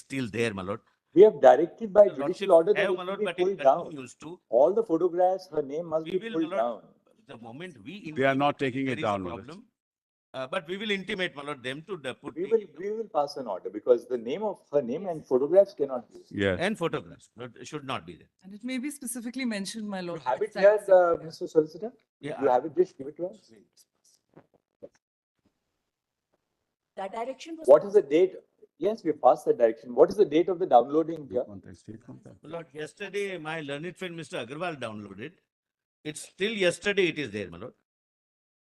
still there, my lord. We have directed by Your judicial lordship order that have, it my will lord, be but pulled it down. continues to. All the photographs, her name must We be will, my pulled lord, down. the moment we They are not intimate taking there it is a down, my lord. problem, but we will intimate, my lord, them to put We take will pass an order because the name of her name and photographs cannot be. Yes. and photographs should not be there. And it may be specifically mentioned, my You lord. have it exact here, same- Mr. Solicitor? Yeah, You have it, just give it to us. That direction was. What is the date? Yes, we passed the direction. What is the date of the downloading here? my lord, yesterday my learned friend Mr. Agarwal downloaded. It's still yesterday it is there, my lord.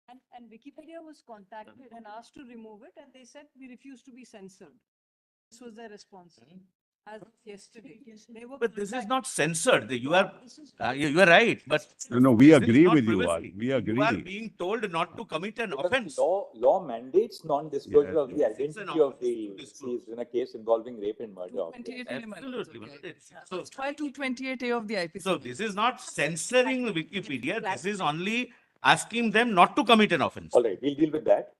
And Wikipedia was contacted and asked to remove it, and they said we refuse to be censored. This was their response. As of yesterday, they were. But this is contacted. not censored. You are you are right, but No, we this is agree not with you. privacy. We You are agree. being told not to commit an Because offense. law mandates non-disclosure Yes, of the yes. It's an identity of offense the to disclose. deceased in a case involving rape and murder. 228A, my lord. Absolutely, my lord. So, File 228A of the IPC. so this is not censoring Wikipedia. This is only asking them not to commit an offense. All right, we'll deal with that.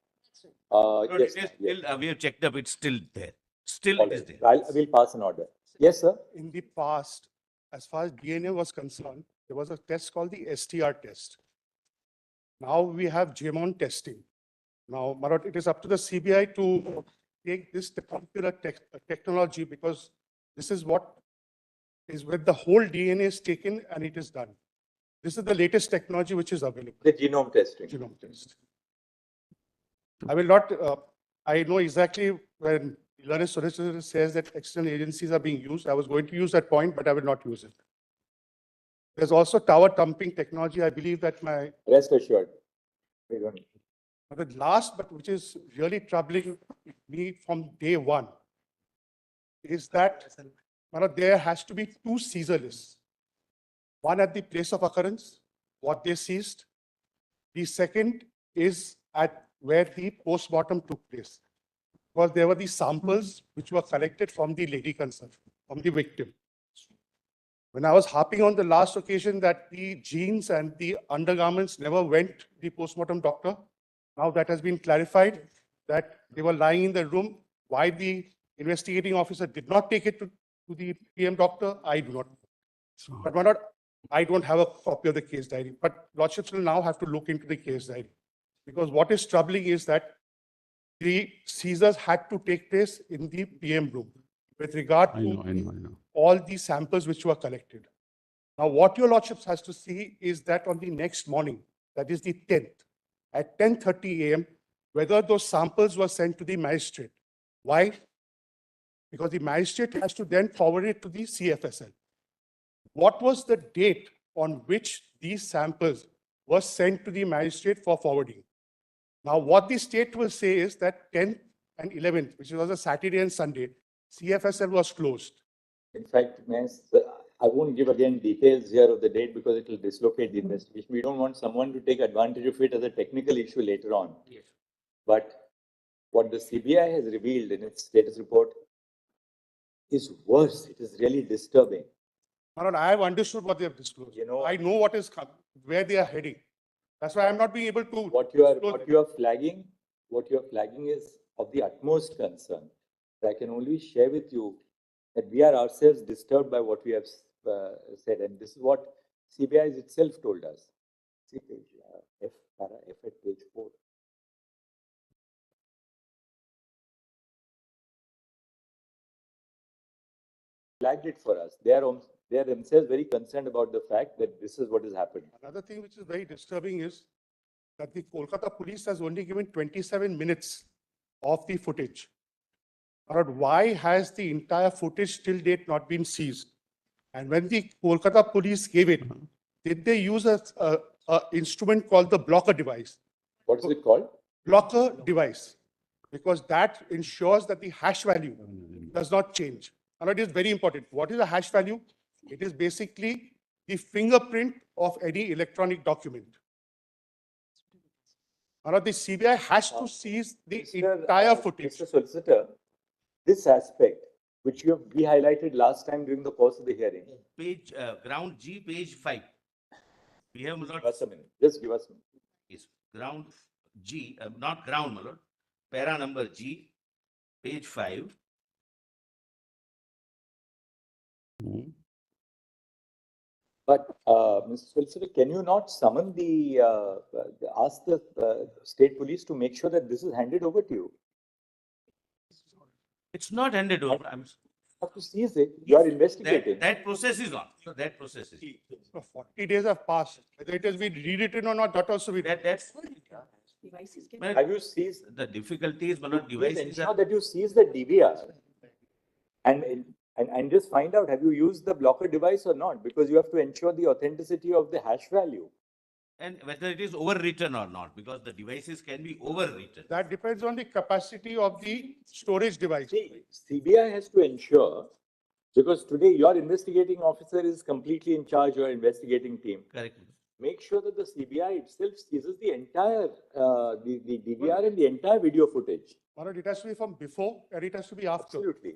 But Yes, it is yes. still, we have checked up. It's still there. Still, All it is right, there. we'll pass an order. Yes, sir. In the past, as far as DNA was concerned, there was a test called the STR test. Now we have GMON testing. Now, Marot, it is up to the CBI to take this particular technology because this is what is where the whole DNA is taken and it is done. This is the latest technology which is available. The genome testing. Genome test. I will not, I know exactly when learned solicitor says that external agencies are being used. I was going to use that point, but I will not use it. There's also tower thumping technology. I believe that my Rest assured. We don't. the last, but which is really troubling me from day one, is that there has to be two seizure lists. One at the place of occurrence, what they seized. The second is at where the postmortem took place. Because there were these samples which were collected from the lady concerned, from the victim. When I was harping on the last occasion that the jeans and the undergarments never went to the postmortem doctor, now that has been clarified that they were lying in the room. Why the investigating officer did not take it to the PM doctor, I do not know. But why not? I don't have a copy of the case diary, but lordships will now have to look into the case diary. Because what is troubling is that the seizures had to take place in the PM room with regard I to know. all these samples which were collected. Now, what your lordships has to see is that on the next morning, that is the 10th, at 10:30 a.m., whether those samples were sent to the magistrate. Why? Because the magistrate has to then forward it to the CFSL. What was the date on which these samples were sent to the magistrate for forwarding? Now, what the state will say is that 10th and 11th, which was a Saturday and Sunday, CFSL was closed. In fact, I won't give again details here of the date because it will dislocate the investigation. We don't want someone to take advantage of it as a technical issue later on. Yes. But what the CBI has revealed in its status report is worse. It is really disturbing. Maran, I have understood what they have disclosed. You know, I know what is where they are heading. That's why I'm not being able to. what you are flagging is of the utmost concern. I can only share with you that we are ourselves disturbed by what we have said, and this is what CBI itself told us. See page F at page 4. Flagged it for us. They are themselves very concerned about the fact that this is what is happening. Another thing which is very disturbing is that the Kolkata police has only given 27 minutes of the footage. But why has the entire footage till date not been seized? And when the Kolkata police gave it, did they use a instrument called the blocker device? What is it called? Blocker device, because that ensures that the hash value does not change. And it is very important. What is a hash value? It is basically the fingerprint of any electronic document. And the CBI has to seize the entire footage. Mr. Solicitor, this aspect, which we highlighted last time during the course of the hearing. Page ground G, page 5. We have Give us a minute. Just give us a minute. Yes, ground G, not ground, my lord. Para number G, page 5. But, Mr. Solicitor, can you not summon ask the state police to make sure that this is handed over to you? It's not handed over. You have to seize it. You are investigating. That process is on. So that process is. So 40 days have passed. Whether it has been rewritten or not, that also we. That's. Have you seized? The difficulty is, Manoj, Please devices ensure are. that you seize the DVR. And just find out, have you used the blocker device or not? Because you have to ensure the authenticity of the hash value. And whether it is overwritten or not, because the devices can be overwritten. That depends on the capacity of the storage device. See, CBI has to ensure, because today your investigating officer is completely in charge of your investigating team. Correct. Make sure that the CBI itself seizes the entire, the DVR and the entire video footage. Manoj, it has to be from before and it has to be after. Absolutely.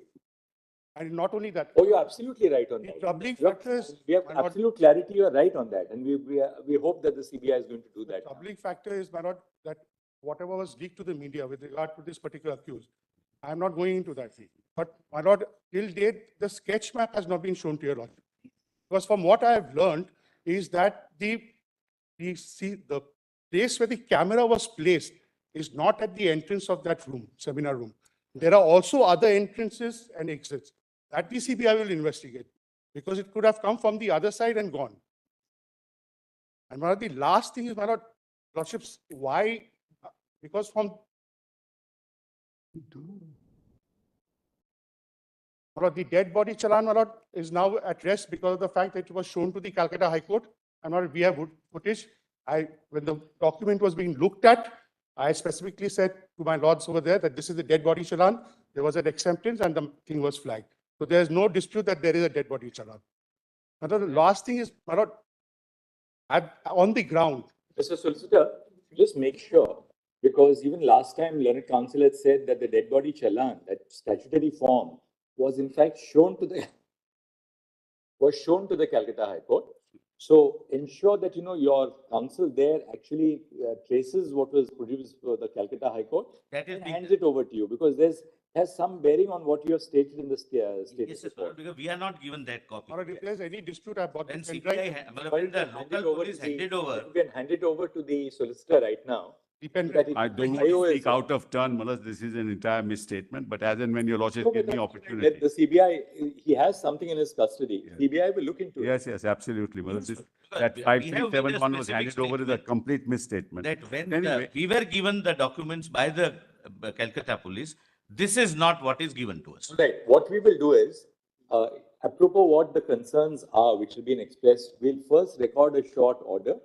And not only that. Oh, you're absolutely right on The that. troubling You have- factor is. We have Manoj, absolute clarity, you're right on that, and we hope that the CBI is going to do the that. troubling factor is, Manoj, that whatever was leaked to the media with regard to this particular accused, I'm not going into that. But Manoj, till date, the sketch map has not been shown to your lordship. Because from what I have learned is that the place where the camera was placed is not at the entrance of that room, seminar room. There are also other entrances and exits that the CBI will investigate because it could have come from the other side and gone. And one of the last thing is, my lordships, why? Because from the dead body challan, my lord, is now at rest because of the fact that it was shown to the Calcutta High Court. And my lord, we have footage. When the document was being looked at, I specifically said to my lords over there that this is the dead body challan. There was an acceptance and the thing was flagged. So there is no dispute that there is a dead body challan. My lord, the last thing is, my lord, on the ground. Mr. Solicitor, just make sure, because even last time Learned Counsel had said that the dead body challan, that statutory form, was in fact shown to the Calcutta High Court. So ensure that, your counsel there actually traces what was produced for the Calcutta High Court That is and being hands it over to you, because has some bearing on what you have stated in the status Yes, report. because we are not given that copy. Or if there's any dispute, I bought When the pen CBI, drive. when the local police You handed over, can hand it over to the solicitor right now. The pen so drive. that it- I don't want IO to is- speak out of turn, Malas. This is an entire misstatement, but as and when your lordship No, give but me let opportunity. the CBI, he has something in his custody. Yeah. CBI will look into it. Yes, yes, absolutely, Malas. Because That we have made a 5371 was specific handed over is a statement complete misstatement. that when Anyway. we were given the documents by the Calcutta police, this is not what is given to us. Right, what we will do is, apropos what the concerns are which have been expressed, we'll first record a short order.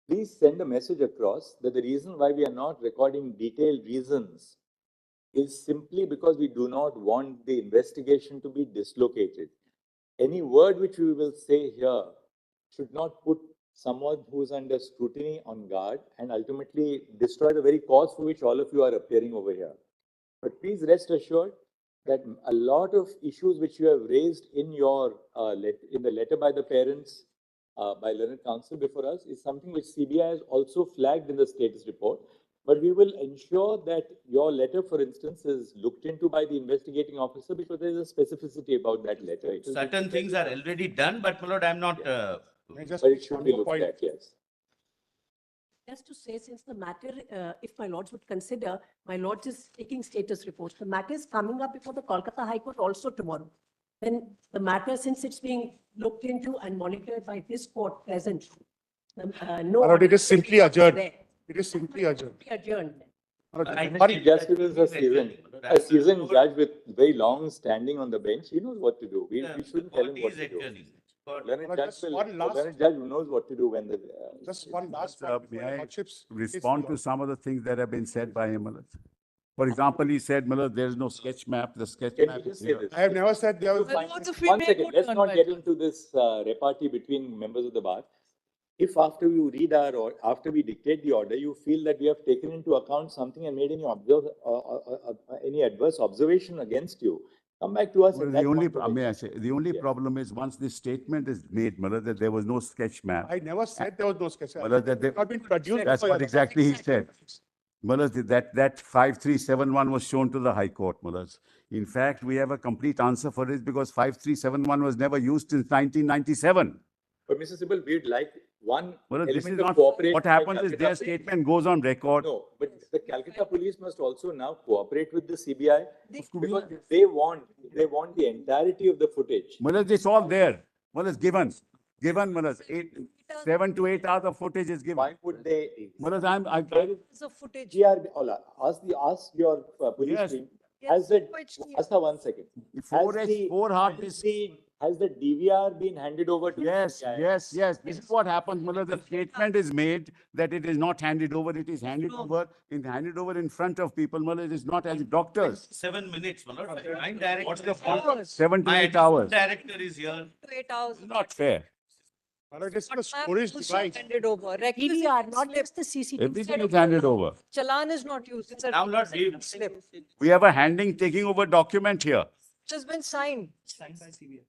Please send a message across that the reason why we are not recording detailed reasons is simply because we do not want the investigation to be dislocated. Any word which we will say here should not put someone who is under scrutiny on guard and ultimately destroy the very cause for which all of you are appearing over here. But please rest assured that a lot of issues which you have raised in your in the letter by the parents, by Learned Counsel before us, is something which CBI has also flagged in the status report. But we will ensure that your letter, for instance, is looked into by the investigating officer because there is a specificity about that letter. It is- Certain things are already done, but my lord, I'm not, Just But it should one be more looked point. at, yes. Just to say, since the matter, if my lords would consider, my lords is taking status reports. The matter is coming up before the Kolkata High Court also tomorrow. Then the matter, since it's being looked into and monitored by this court present, no. My lord, it is simply adjourned. There. It is simply adjourned. Adjourned. My lord, I- sorry, Justice is a seasoned judge with very long standing on the bench. He knows what to do. We shouldn't tell him what to do. Learned Well, judge just will, one last- learned judge knows what to do when the. just one last Sir, point. may before your I lordships. Respond to some of the things that have been said by him, Malas. For example, he said, Malas, there is no sketch map. The sketch Can map you is just say here. this? I have never said there was. Well, Lords, if we One may second, go let's turn not by get turn. into this repartee between members of the bar. If after you read our, or after we dictate the order, you feel that we have taken into account something and made any adverse observation against you, come back to us. Well, at the that only, point of may I which- say, the only Yes. problem is once this statement is made, Malas, that there was no sketch map. I never said there was no sketch. Well, that they- Not been produced. That's by what other- exactly he said. Malas, that 5371 was shown to the High Court, Malas. In fact, we have a complete answer for it because 5371 was never used since 1997. But Mr. Sibal, we'd like one Well, this is element of not, cooperation. what by happens is Calcutta their police. statement goes on record. No, but the Calcutta police must also now cooperate with the CBI because course. they want the entirety of the footage. Mullah, it's all there. Mullah, it's given. Mullah, 7 to 8 hours of footage is given. Why would they? Mullah, So footage. GRB, Ola, ask your police Yes. team. Has the, Which- Asta, 1 second. four hard disk. Has the DVR been handed over to? Yes, CBI? yes. This is what happens, Mullah. The statement is made that it is not handed over. It is handed over in front of people. Mullah, it is not as doctors. 7 minutes, my lord. My director. What's the is here. point? 7 to My 8 hours. director is here. To 8 hours. Not fair. It is the Map storage also device. handed over. DVR, Requisition not slip. just the CCTV. Everything is handed over. Challan is not used. It's a Now, Lord, we, slip. We have a taking over document here. Which has been signed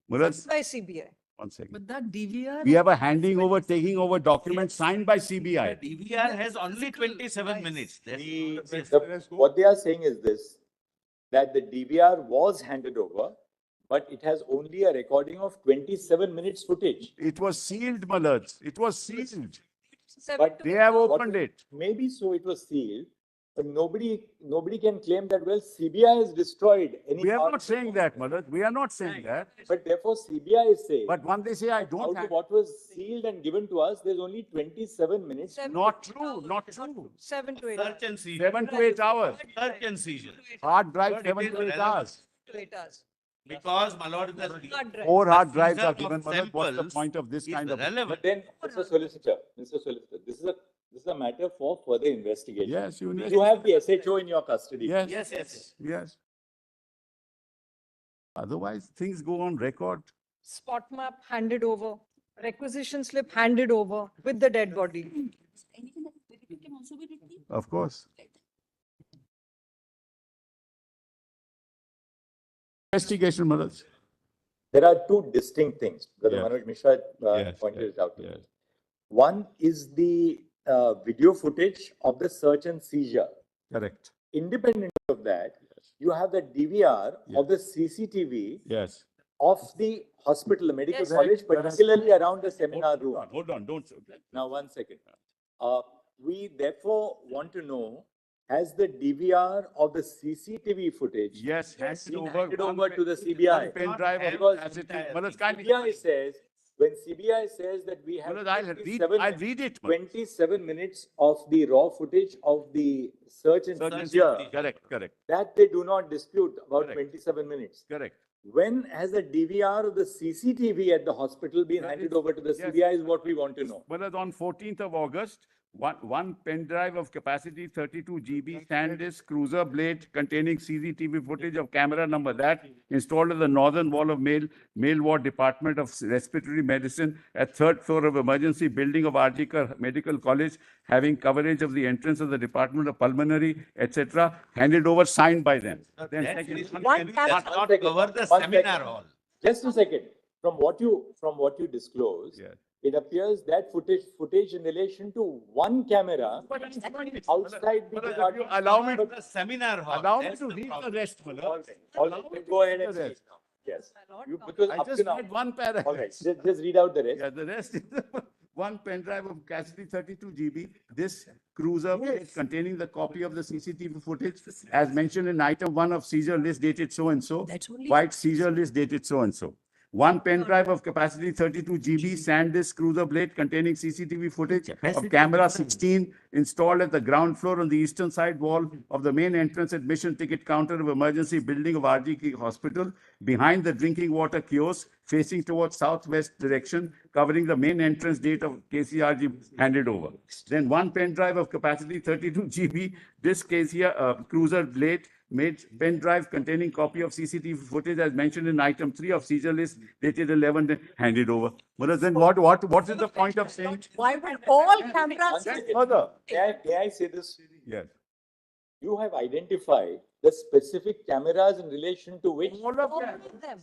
Mullah, by CBI. 1 second. But that DVR. We have a taking over document signed by CBI. DVR has only 27 minutes. What they are saying is this, that the DVR was handed over, but it has only a recording of 27 minutes footage. It was sealed, Malad. It was sealed. 7 But to They 8 have hours. opened it. Maybe so it was sealed, but nobody can claim that, well, CBI has destroyed any. We are part not of saying it. that, Malad. We are not saying that. But therefore CBI is saying, But when they say I out don't of have, what was sealed and given to us, there's only 27 minutes. 7 not to 8 true, hours. not true. 7 to 8 search hours. and seizure. 7 to 8 hours. Search and seizure. Hard drive, But it 7 is to 8 relevant. hours. To 8 hours. Because, my lord, the Hard drive. 4 hard drives seizure are of given, Malad. What's the samples point of this is kind of? relevant. But then, Mr. Solicitor, this is a matter for further investigation. Yes, you You have the SHO in your custody. Yes, Yes. yes. Otherwise, things go on record. Spot map handed over. Requisition slip handed over with the dead body. Anything that is verified can also be retrieved. Of course. Investigation, Malad. There are two distinct things. Brother Yes. Manoj Mishra Yes, pointed yes, it out. yes. One is the video footage of the search and seizure. Correct. Independent of that, you have the DVR of the CCTV Yes. of the hospital, the medical Yes. college, particularly around the seminar room. Hold on, don't. Now, 1 second. We therefore want to know, has the DVR of the CCTV footage Yes, been handed handed over to the one CBI? pen drive of Because capacity. Malad, kindly. CBI says, when CBI says that we have Malad, I'll 27 read it. Malad. 27 minutes of the raw footage of the search and Search and seizure, seizure. Correct. that they do not dispute about Correct. 27 minutes. Correct. When has the DVR of the CCTV at the hospital been That handed is- over to the yes. CBI is what we want to know. Malad, on 14th of August, one pen drive of capacity 32 GB SanDisk cruiser blade containing CCTV footage of camera number that installed on the northern wall of male ward department of respiratory medicine at 3rd floor of emergency building of r.g.kar Medical College, having coverage of the entrance of the Department of Pulmonary, etc., handed over, signed by them. Then That second- is- One does camera- not One second, cover the one seminar second. hall. Just a second. From what you disclose, Yes. it appears that footage in relation to one camera outside the Malad, if you department. allow me The seminar hall. Allow me that's to the read the problem. rest, Malad. All right, go ahead and The read rest. now. Yes. Lord, You- no. Because I up to just now, read one paragraph. all right, just read out the rest. Yeah, the rest is one pen drive of capacity 32 GB. This cruiser plate containing the copy of the CCTV footage as mentioned in item 1 of seizure list dated so and so. That's only- White seizure list dated so and so. One pen drive of capacity 32 GB SanDisk cruiser blade containing CCTV footage of camera 16 installed at the ground floor on the eastern side wall of the main entrance admission ticket counter of emergency building of r.g.kar Hospital, behind the drinking water kiosk facing towards southwest direction, covering the main entrance gate of KCRG, handed over. Then one pen drive of capacity 32 GB, this cruiser blade made pen drive containing copy of CCTV footage as mentioned in item 3 of seizure list dated 11, handed over. But then what is the point of saying? Why would all cameras? One second. Further. May I say this? Yes. You have identified the specific cameras in relation to which, All of All them. of them.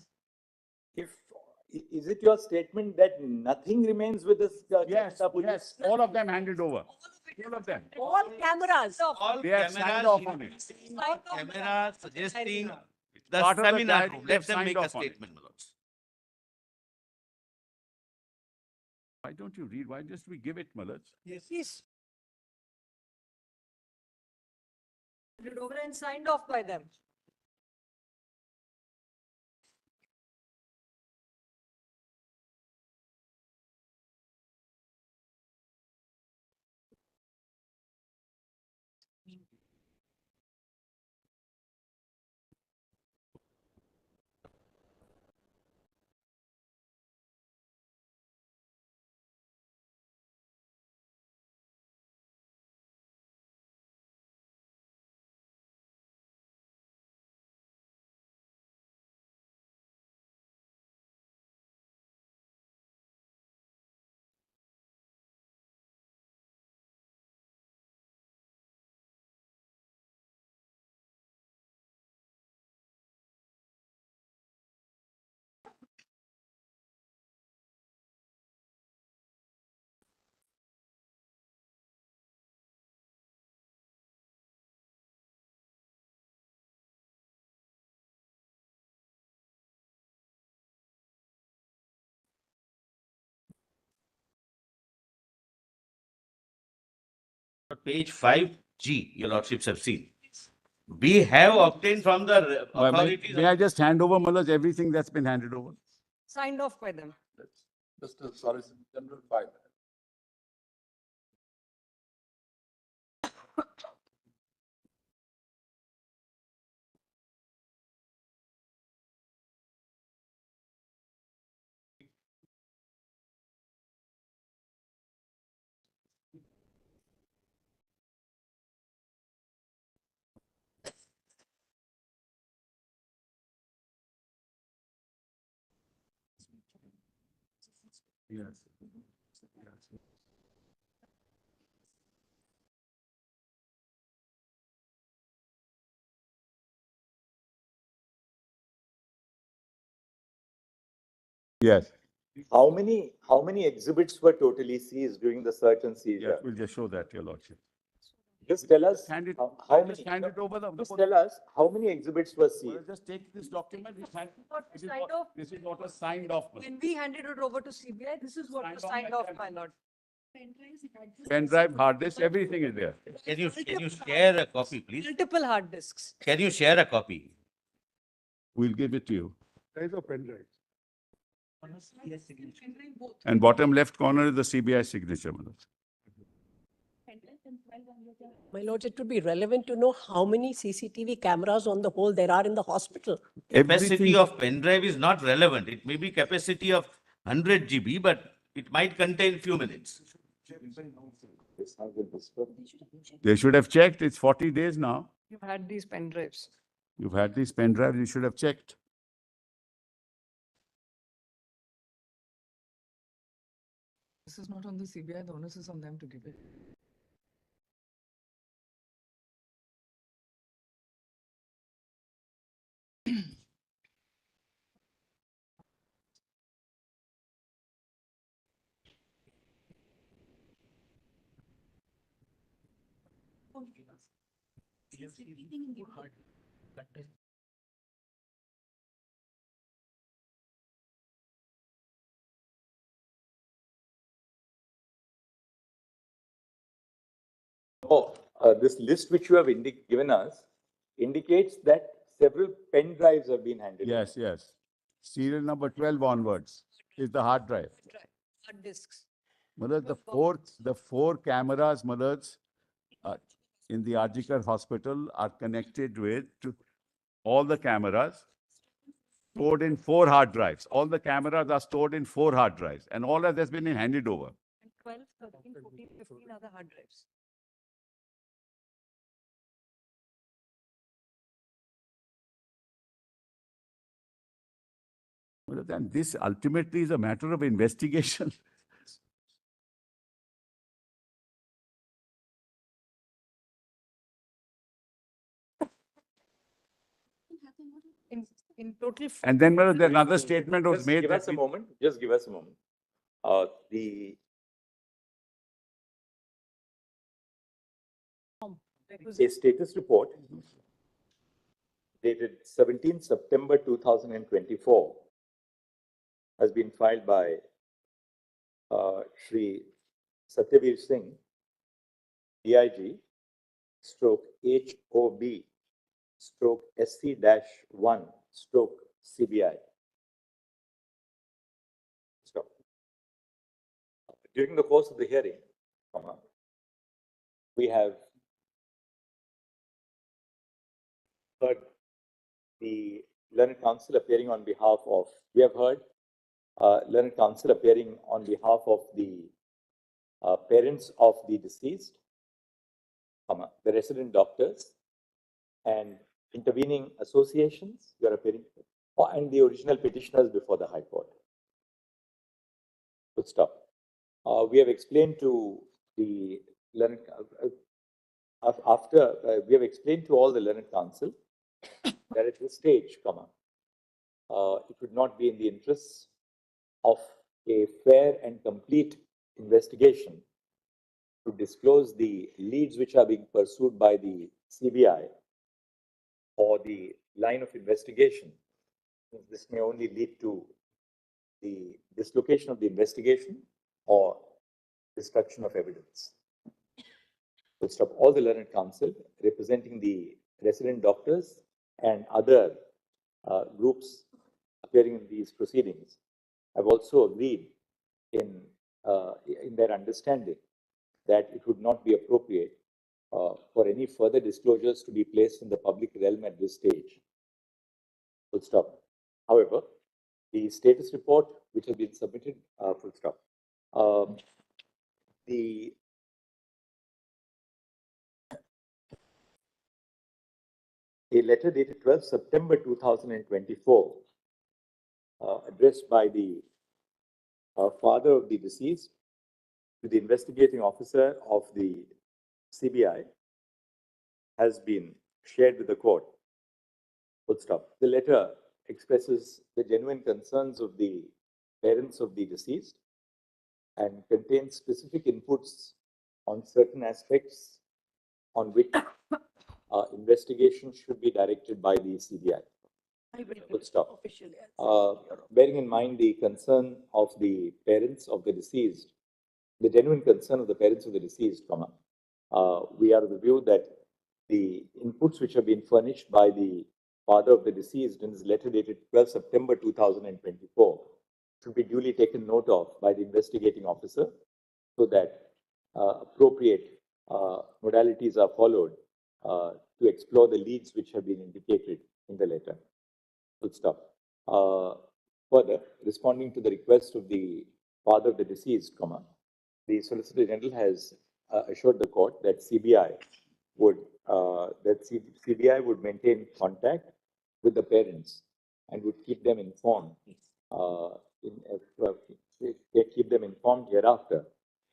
is it your statement that nothing remains with this? Yes, Kolkata police? yes, all of them handed over. All of them. All cameras. All They have signed cameras, off on it. cameras suggesting the Part of the seminar diary, room. they Let them signed make a off on it. statement, my lords. Why don't you read? Why just we give it, Malaj? Yes. Handed over and signed off by them. Page 5G, your lordships have seen. We have obtained from the authorities. May I just hand over, Malaj, everything that's been handed over? Signed off by them. Just a Solicitor General file. Yes. Yes. How many exhibits were totally seized during the search and Yes, seizure? we'll just show that, your lordship. Just tell us Hand it, how I'll many. just hand it over the. Just tell us how many exhibits were Well, seized. just take this document, this hand, What this was is signed what, off? this is what was signed off. When we handed it over to CBI, this is what was signed off, my lord. Pen drive, hard disk, everything is there. Can you share a copy, please? Multiple hard disks. Can you share a copy? We'll give it to you. There is a pen drive. And bottom left corner is the CBI signature, Manoj. My lords, it would be relevant to know how many CCTV cameras on the whole there are in the hospital. Capacity Everything- of pen drive is not relevant. It may be capacity of 100 GB, but it might contain few minutes. They should have checked. It's 40 days now. You've had these pen drives. You've had these pen drives, you should have checked. This is not on the CBI, the onus is on them to give it. Oh, this list which you have given us indicates that several pen drives have been handed over. Yes, yes. Serial number 12 onwards is the hard drive. Hard disks. Malaj, the four cameras, Malaj, in the r.g.kar hospital are connected with all the cameras stored in 4 hard drives. All the cameras are stored in 4 hard drives and all that has been handed over. And 12, 13, 14, 15 other hard drives. Malaj, and this ultimately is a matter of investigation. In total. And then Malaj, another statement was Just made give that us a moment. Just give us a moment. A status report dated 17 September 2024 has been filed by Shri Satyavir Singh, DIG, stroke HOB, stroke SC-1, stroke CBI. Stop. During the course of the hearing, we have heard the learned counsel appearing on behalf of, learned counsel appearing on behalf of the parents of the deceased, the resident doctors, and intervening associations you are appearing, and the original petitioners before the High Court. Good stop. We have explained to the learned, we have explained to all the learned counsel that at this stage, it would not be in the interests of a fair and complete investigation to disclose the leads which are being pursued by the CBI or the line of investigation. This may only lead to the dislocation of the investigation or destruction of evidence. We'll stop all the learned counsel representing the resident doctors and other groups appearing in these proceedings have also agreed in their understanding that it would not be appropriate for any further disclosures to be placed in the public realm at this stage. Full stop. However, the status report which has been submitted, full stop. A letter dated 12 September 2024, addressed by the father of the deceased to the investigating officer of the CBI, has been shared with the court. Full stop. The letter expresses the genuine concerns of the parents of the deceased and contains specific inputs on certain aspects on which investigation should be directed by the CBI. Full stop. Bearing in mind the concern of the parents of the deceased, the genuine concern of the parents of the deceased, we are of the view that the inputs which have been furnished by the father of the deceased in his letter dated 12 September 2024 should be duly taken note of by the investigating officer so that appropriate modalities are followed to explore the leads which have been indicated in the letter. Full stop. Further, responding to the request of the father of the deceased, the Solicitor General has assured the court that CBI would maintain contact with the parents and would keep them informed, keep them informed hereafter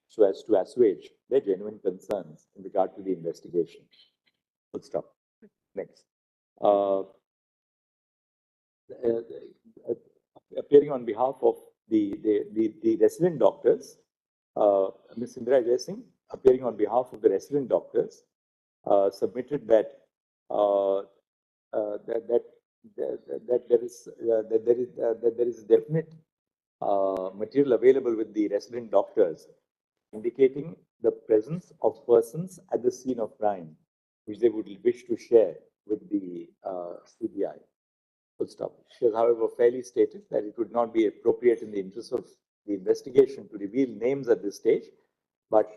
so as to assuage their genuine concerns in regard to the investigation. Full stop. Next. Appearing on behalf of the resident doctors, Ms. Indra Jai Singh, appearing on behalf of the resident doctors, submitted that there is definite material available with the resident doctors indicating the presence of persons at the scene of crime which they would wish to share with the CBI. Full stop. She has, however, fairly stated that it would not be appropriate in the interest of the investigation to reveal names at this stage, but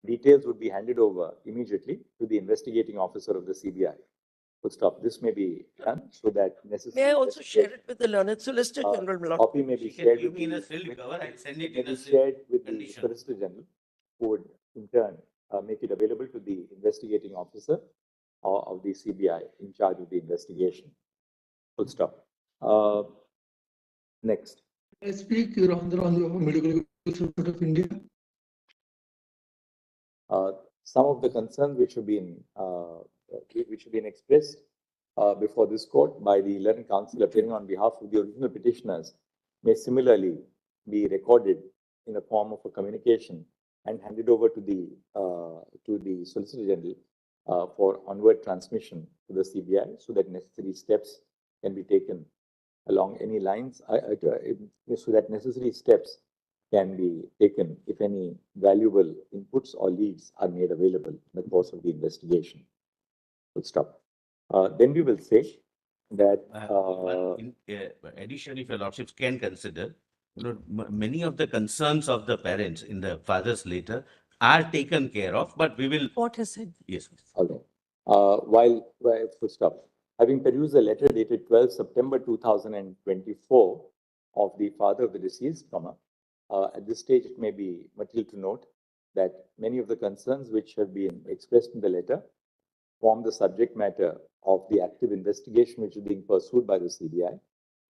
details would be handed over immediately to the investigating officer of the CBI. Full stop. This may be done so that necessary. May I also share it with the learned Solicitor General, my lord? Copy may be shared with in a the, sealed cover and send it may in be a shared sealed with the condition. Solicitor General, who would in turn make it available to the investigating officer of the CBI in charge of the investigation. Full stop. Next. I speak, Your Honor, on behalf of Medical Institute of India. Some of the concerns which have been expressed before this court by the learned counsel appearing on behalf of the original petitioners may similarly be recorded in the form of a communication and handed over to the Solicitor General for onward transmission to the CBI so that necessary steps can be taken along any lines, so that necessary steps can be taken if any valuable inputs or leads are made available in the course of the investigation. Full stop. Then we will say that Addition, if your lordships can consider, many of the concerns of the parents in the father's letter are taken care of, but we will. What has said? Yes. all right. Full stop. Having perused the letter dated 12 September 2024 of the father of the deceased, at this stage it may be material to note that many of the concerns which have been expressed in the letter form the subject matter of the active investigation which is being pursued by the CBI.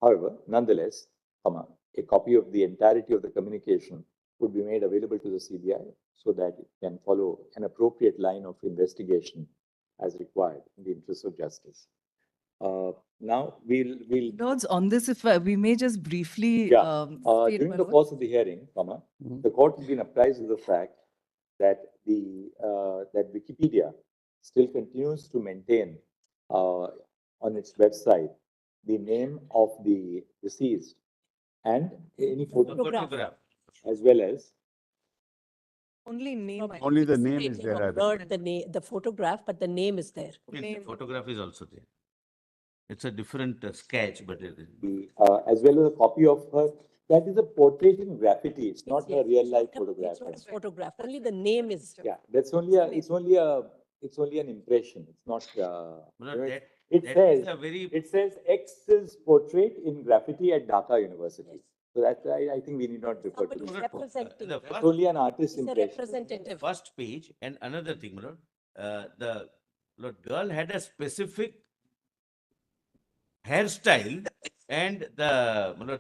However, nonetheless, a copy of the entirety of the communication would be made available to the CBI so that it can follow an appropriate line of investigation as required in the interest of justice. Now we'll Lords, on this, if we may just briefly state, during my the lord. course of the hearing, the court has been apprised of the fact that that Wikipedia still continues to maintain on its website the name of the deceased and any photograph as well as Only name. Only the It's name is stating there, I of birth, the photograph, but the name is there. The photograph is also there. It's a different sketch, but it is. as well as a copy of her. That is a portrait in graffiti. It's not a real life photograph. It's not a photograph, only the name is. Yeah, that's only a. It's only an impression. It's not. It says X's portrait in graffiti at Dhaka University. Yes. So that I think we need not refer to. Somebody is representing. The It's only an artist He's a impression. representative. First page and another thing, my lord, the girl had a specific hairstyle and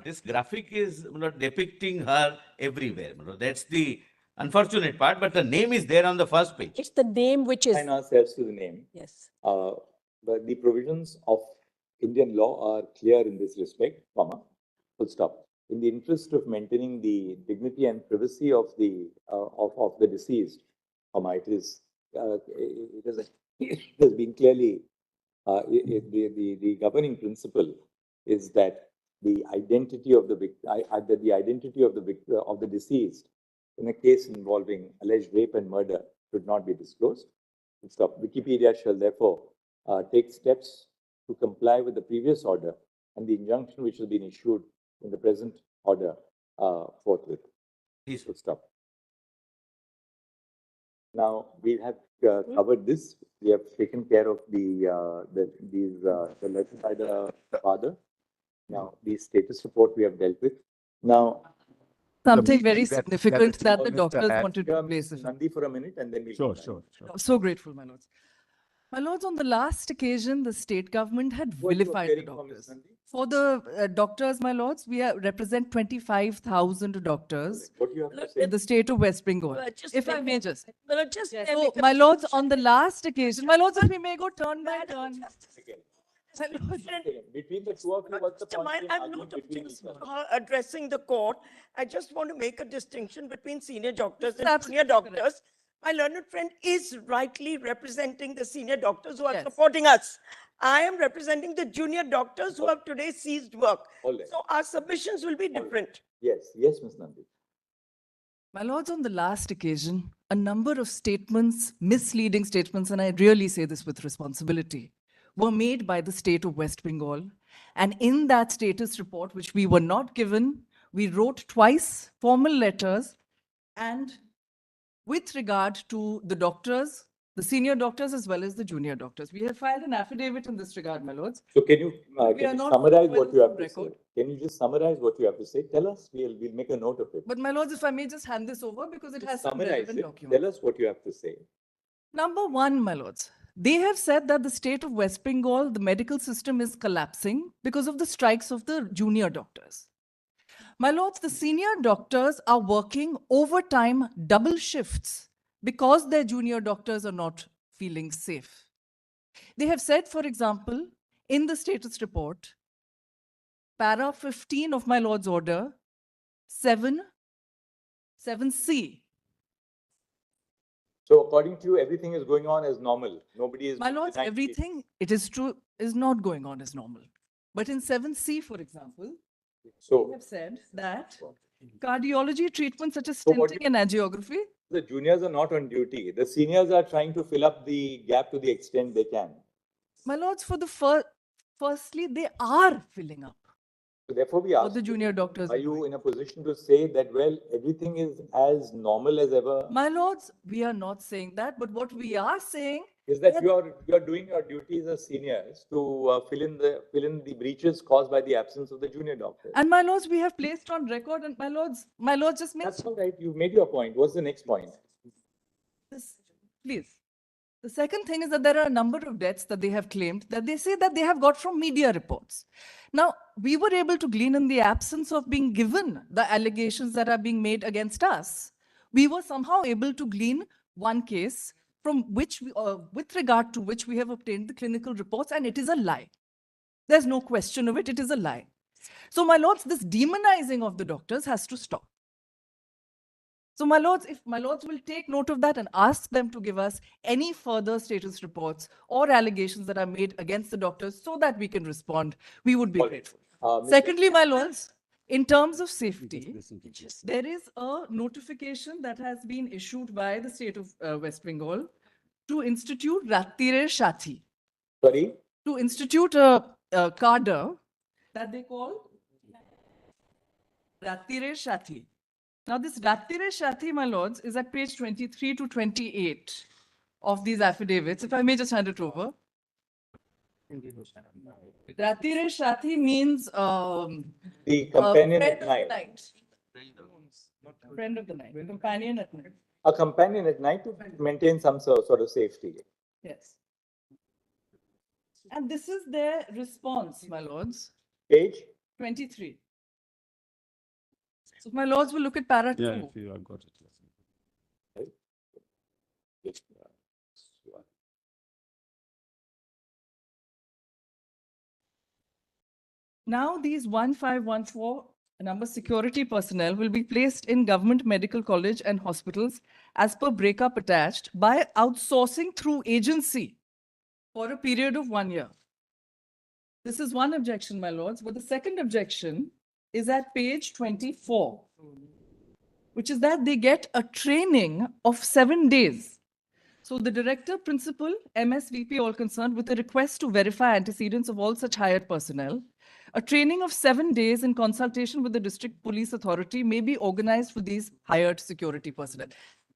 this graphic is depicting her everywhere. That's the unfortunate part, but the name is there on the first page. It's the name which is. Assign ourselves to the name. Yes. But the provisions of Indian law are clear in this respect, full stop. In the interest of maintaining the dignity and privacy of the deceased, it has been clearly the governing principle is that the identity of the deceased in a case involving alleged rape and murder should not be disclosed. Stop. Wikipedia shall therefore take steps to comply with the previous order and the injunction which has been issued in the present order forthwith. Please stop. Now we have covered this. We have taken care of the letter by the father. Now the status report we have dealt with. Now Something very that- significant that that the Mr. doctors Ad- wanted to place. Nandi for a minute and then we Sure. So grateful, my lords. My lords, on the last occasion, the state government had vilified the doctors. For the doctors, my lords, we represent 25,000 doctors What you have to say? in the state of West Bengal. Just If I make- may just. Well, just So, make a my lords, on the last occasion, my lords, if we may go turn by turn. My lords, Between the two of you, what's the Mr. point Mine, in I'm arguing not between each other? addressing the court. I just want to make a distinction between senior doctors and Absolutely junior correct. doctors. My learned friend is rightly representing the senior doctors who are Yes. supporting us. I am representing the junior doctors who have today ceased work. All right. So our submissions will be different. Yes, Ms. Nandi. My lords, on the last occasion, a number of statements, misleading statements, and I really say this with responsibility, were made by the state of West Bengal. And in that status report, which we were not given, we wrote twice formal letters. And with regard to the doctors, the senior doctors as well as the junior doctors, we have filed an affidavit in this regard, my lords. So can you We are not summarize well what you have to record. say? Can you just summarize what you have to say? Tell us, we'll make a note of it. But my lords, if I may just hand this over because it has some Summarize relevant it. documents. Tell us what you have to say. Number one, my lords, they have said that the state of West Bengal, the medical system is collapsing because of the strikes of the junior doctors. My lords, the senior doctors are working overtime double shifts because their junior doctors are not feeling safe. They have said, for example, in the status report, para 15 of my lord's order, 7C. So according to you, everything is going on as normal. Nobody is. My lords, denying it. everything, it is true, is not going on as normal. But in 7C, for example, So have said that cardiology treatments such as So what stenting and angiography, the juniors are not on duty. The seniors are trying to fill up the gap to the extent they can. my lords, for the firstly, they are filling up So therefore, we what ask, the junior doctors are you in a position to say that, well, everything is as normal as ever? My lords, we are not saying that, but what we are saying Is that you are doing your duties as seniors to fill in the breaches caused by the absence of the junior doctors? and my lords, we have placed on record, and my lords just make That's all right. You made your point. What's the next point? this, please. The second thing is that there are a number of deaths that they have claimed that they say that they have got from media reports. Now, we were able to glean in the absence of being given the allegations that are being made against us. We were somehow able to glean one case from which, with regard to which we have obtained the clinical reports, and it is a lie. There's no question of it, it is a lie. So, my lords, this demonizing of the doctors has to stop. So, my lords, if my lords will take note of that and ask them to give us any further status reports or allegations that are made against the doctors so that we can respond, we would be grateful. Secondly, my lords, in terms of safety, there is a notification that has been issued by the state of West Bengal to institute Rattire Shathi, Sorry? to institute a cadre that they call Rattire Shathi. Now, this Rattire Shathi, my lords, is at page 23 to 28 of these affidavits. If I may just hand it over. Rattire Shathi means The companion friend at of night. the night. Friend of the night, companion at night. A companion at night to maintain some sort of safety. Yes. And this is their response, my lords. Page? 23. So, my lords will look at para 2. Yeah, if you have got it. Now, these 1514 number security personnel will be placed in government medical college and hospitals as per breakup attached by outsourcing through agency for a period of 1 year. This is one objection, my lords. But the second objection is at page 24, which is that they get a training of 7 days. So the director, principal, MSVP, all concerned, with a request to verify antecedents of all such hired personnel, a training of 7 days in consultation with the district police authority may be organized for these hired security personnel.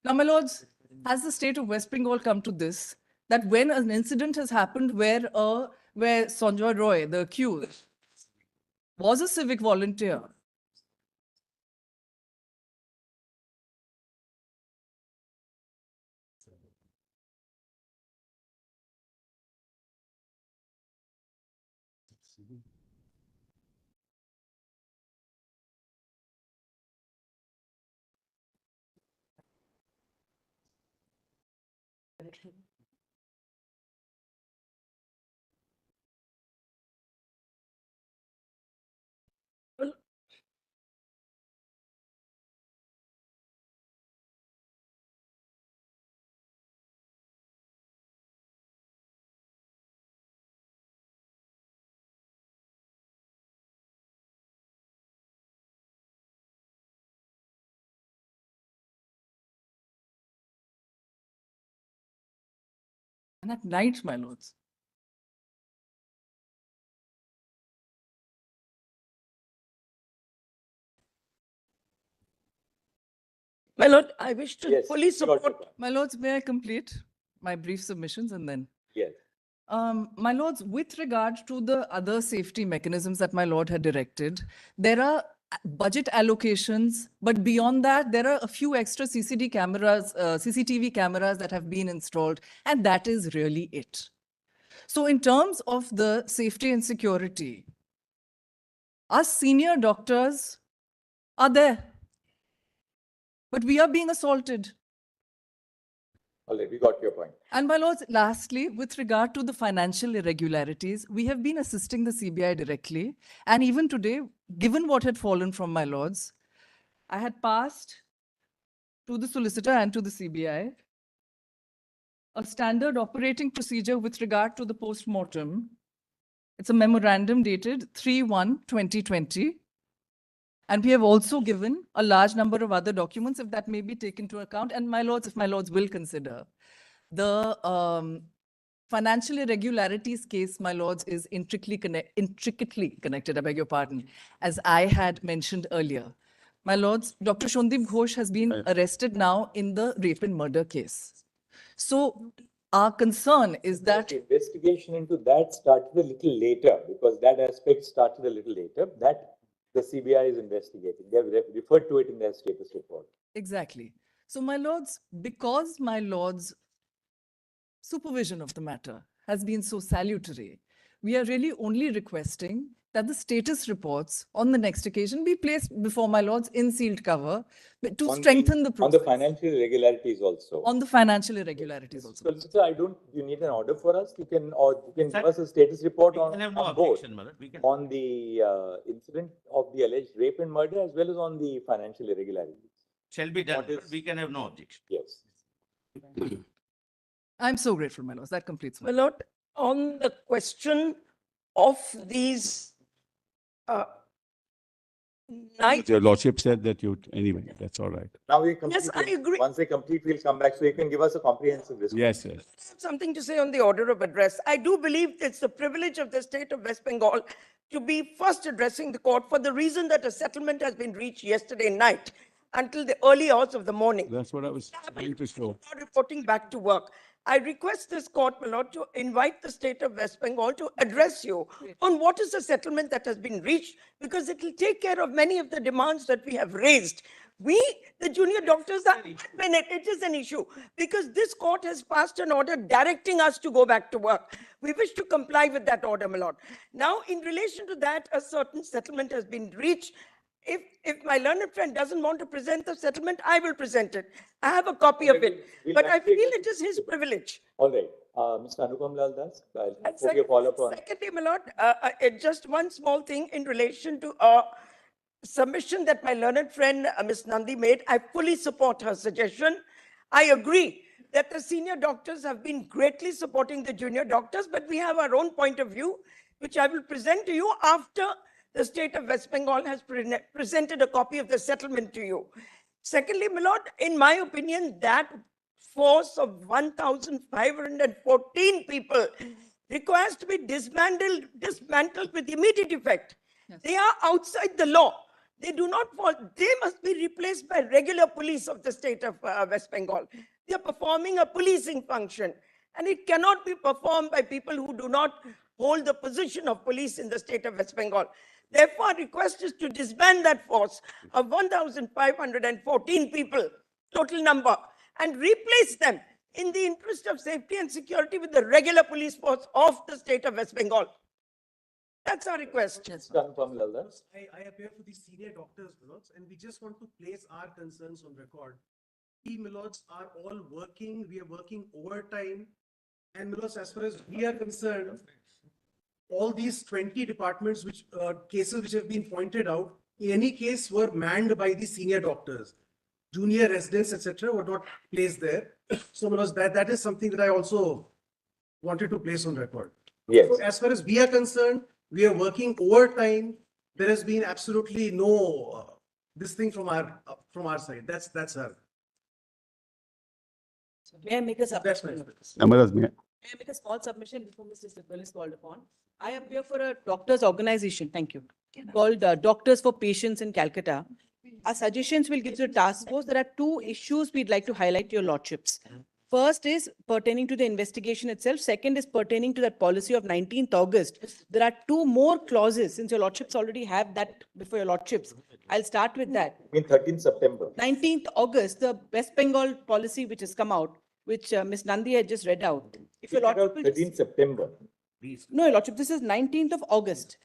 Now, my lords, has the state of West Bengal come to this, that when an incident has happened where Sanjoy Roy, the accused, was a civic volunteer, and at night, my lords. My lord, I wish to Yes, fully you got your support. point. My lords, may I complete my brief submissions and then? Yes. My lords, with regard to the other safety mechanisms that my lord had directed, there are budget allocations, but beyond that, there are a few extra CCTV cameras that have been installed, and that is really it. So in terms of the safety and security, us senior doctors are there, but we are being assaulted. All right, we got your point. And my lords, lastly, with regard to the financial irregularities, we have been assisting the CBI directly. And even today, given what had fallen from my lords, I had passed to the solicitor and to the CBI a standard operating procedure with regard to the post-mortem. It's a memorandum dated 3/1/2020, And we have also given a large number of other documents, if that may be taken into account. And my lords, if my lords will consider, the financial irregularities case, my lords, is intricately connected, I beg your pardon, as I had mentioned earlier. My lords, Dr. Shondeep Ghosh has been arrested now in the rape and murder case. So our concern is that the investigation into that started a little later, because that aspect started a little later. That the CBI is investigating. They have referred to it in their status report. exactly. So my lords, because my lords' supervision of the matter has been so salutary, we are really only requesting that the status reports on the next occasion be placed before my lords in sealed cover to strengthen the process. On the financial irregularities also. On the financial irregularities also. So I don't, you need an order for us? You can, or you can give us a status report on both. On the incident of the alleged rape and murder, as well as on the financial irregularities. Shall be done, but we can have no objection. Yes. I'm so grateful, my lords. That completes my. My lord, on the question of these night. Your lordship said that you, anyway, that's all right. Now we complete. Yes, I agree. Once they complete, we'll come back. So you can give us a comprehensive response. Yes, yes. I have something to say on the order of address. I do believe it's the privilege of the state of West Bengal to be first addressing the court for the reason that a settlement has been reached yesterday night until the early hours of the morning. That's what I was trying to show. Reporting back to work. I request this court, my lord, to invite the state of West Bengal to address you on what is the settlement that has been reached, because it will take care of many of the demands that we have raised. We, the junior doctors, it is an issue because this court has passed an order directing us to go back to work. We wish to comply with that order, my lord. Now, in relation to that, a certain settlement has been reached. If my learned friend doesn't want to present the settlement, I will present it. I have a copy of it, but I feel it is his privilege. All right. Mr. Anupam Lal Das, I'll hope you follow up on. Secondly, my lord, just one small thing in relation to submission that my learned friend, Ms. Nandi made. I fully support her suggestion. I agree that the senior doctors have been greatly supporting the junior doctors, but we have our own point of view, which I will present to you after the state of West Bengal has presented a copy of the settlement to you. Secondly, my lord, in my opinion, that force of 1,514 people requires to be dismantled with immediate effect. Yes. They are outside the law. They do not fall. They must be replaced by regular police of the state of West Bengal. They are performing a policing function, and it cannot be performed by people who do not hold the position of police in the state of West Bengal. Therefore, our request is to disband that force of 1,514 people, total number, and replace them in the interest of safety and security with the regular police force of the state of West Bengal. That's our request. Yes. I appear for the senior doctors, Milords, and we just want to place our concerns on record. We, Milords, are all working. We are working overtime. And Milords, as far as we are concerned, all these 20 departments, which cases which have been pointed out, in any case were manned by the senior doctors. Junior residents, etc., were not placed there. So, Milords, that is something that I also wanted to place on record. Yes. So as far as we are concerned, we are working overtime. There has been absolutely no this thing from our side. That's our. May I make a submission? May I make a small submission before Mr. Sibal is called upon? I appear for a doctors organization, thank you, called Doctors for Patients in Calcutta. Our suggestions will give to the task force. There are two issues we'd like to highlight to your lordships. First is pertaining to the investigation itself. Second is pertaining to that policy of 19th August. There are two more clauses, since your lordships already have that before your lordships. I'll start with that. I mean 13th September. 19th August, the West Bengal policy which has come out, which Ms. Nandi had just read out. If your lordship 13th September. No, your lordship, this is 19th of August.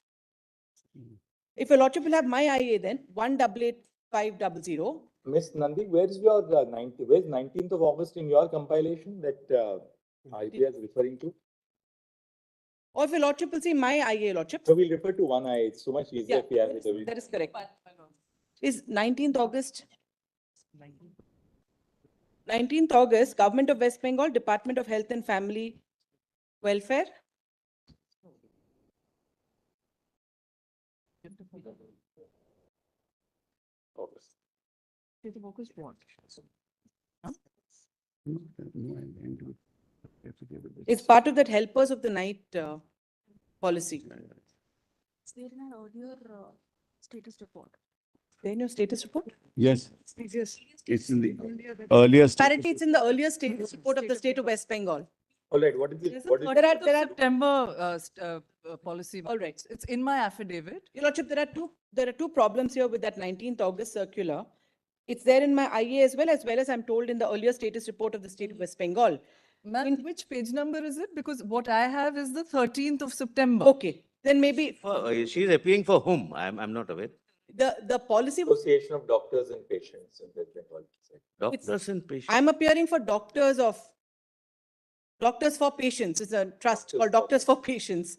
If your lordship will have my IA then, 188500. Miss Nandi, where's your where's 19th of August in your compilation that IPA is referring to? Or if your lordship will see my IA, lordship. So we'll refer to one IA. It's so much easier if we have it every. That is correct. Is 19th August. 19th August, Government of West Bengal, Department of Health and Family Welfare. State of work is what? It's part of that helpers of the night policy. It's there in our earlier status report. There in your status report? Yes, Yes. it's in the earliest. Apparently, it's in the earlier status report of the state of West Bengal. All right, what is it? There's a What is 30th of there are- September policy. All right. It's in my affidavit. Your Lordship, there are two problems here with that 19th August circular. It's there in my IA as well as I'm told in the earlier status report of the state of West Bengal. Ma'am, which page number is it? Because what I have is the 13th of September. Okay, then maybe She's appealing for whom? I'm not aware. the policy was, Association of Doctors and Patients in West Bengal. Doctors and patients. I'm appearing for Doctors for Patients. It's a trust called Doctors for Patients.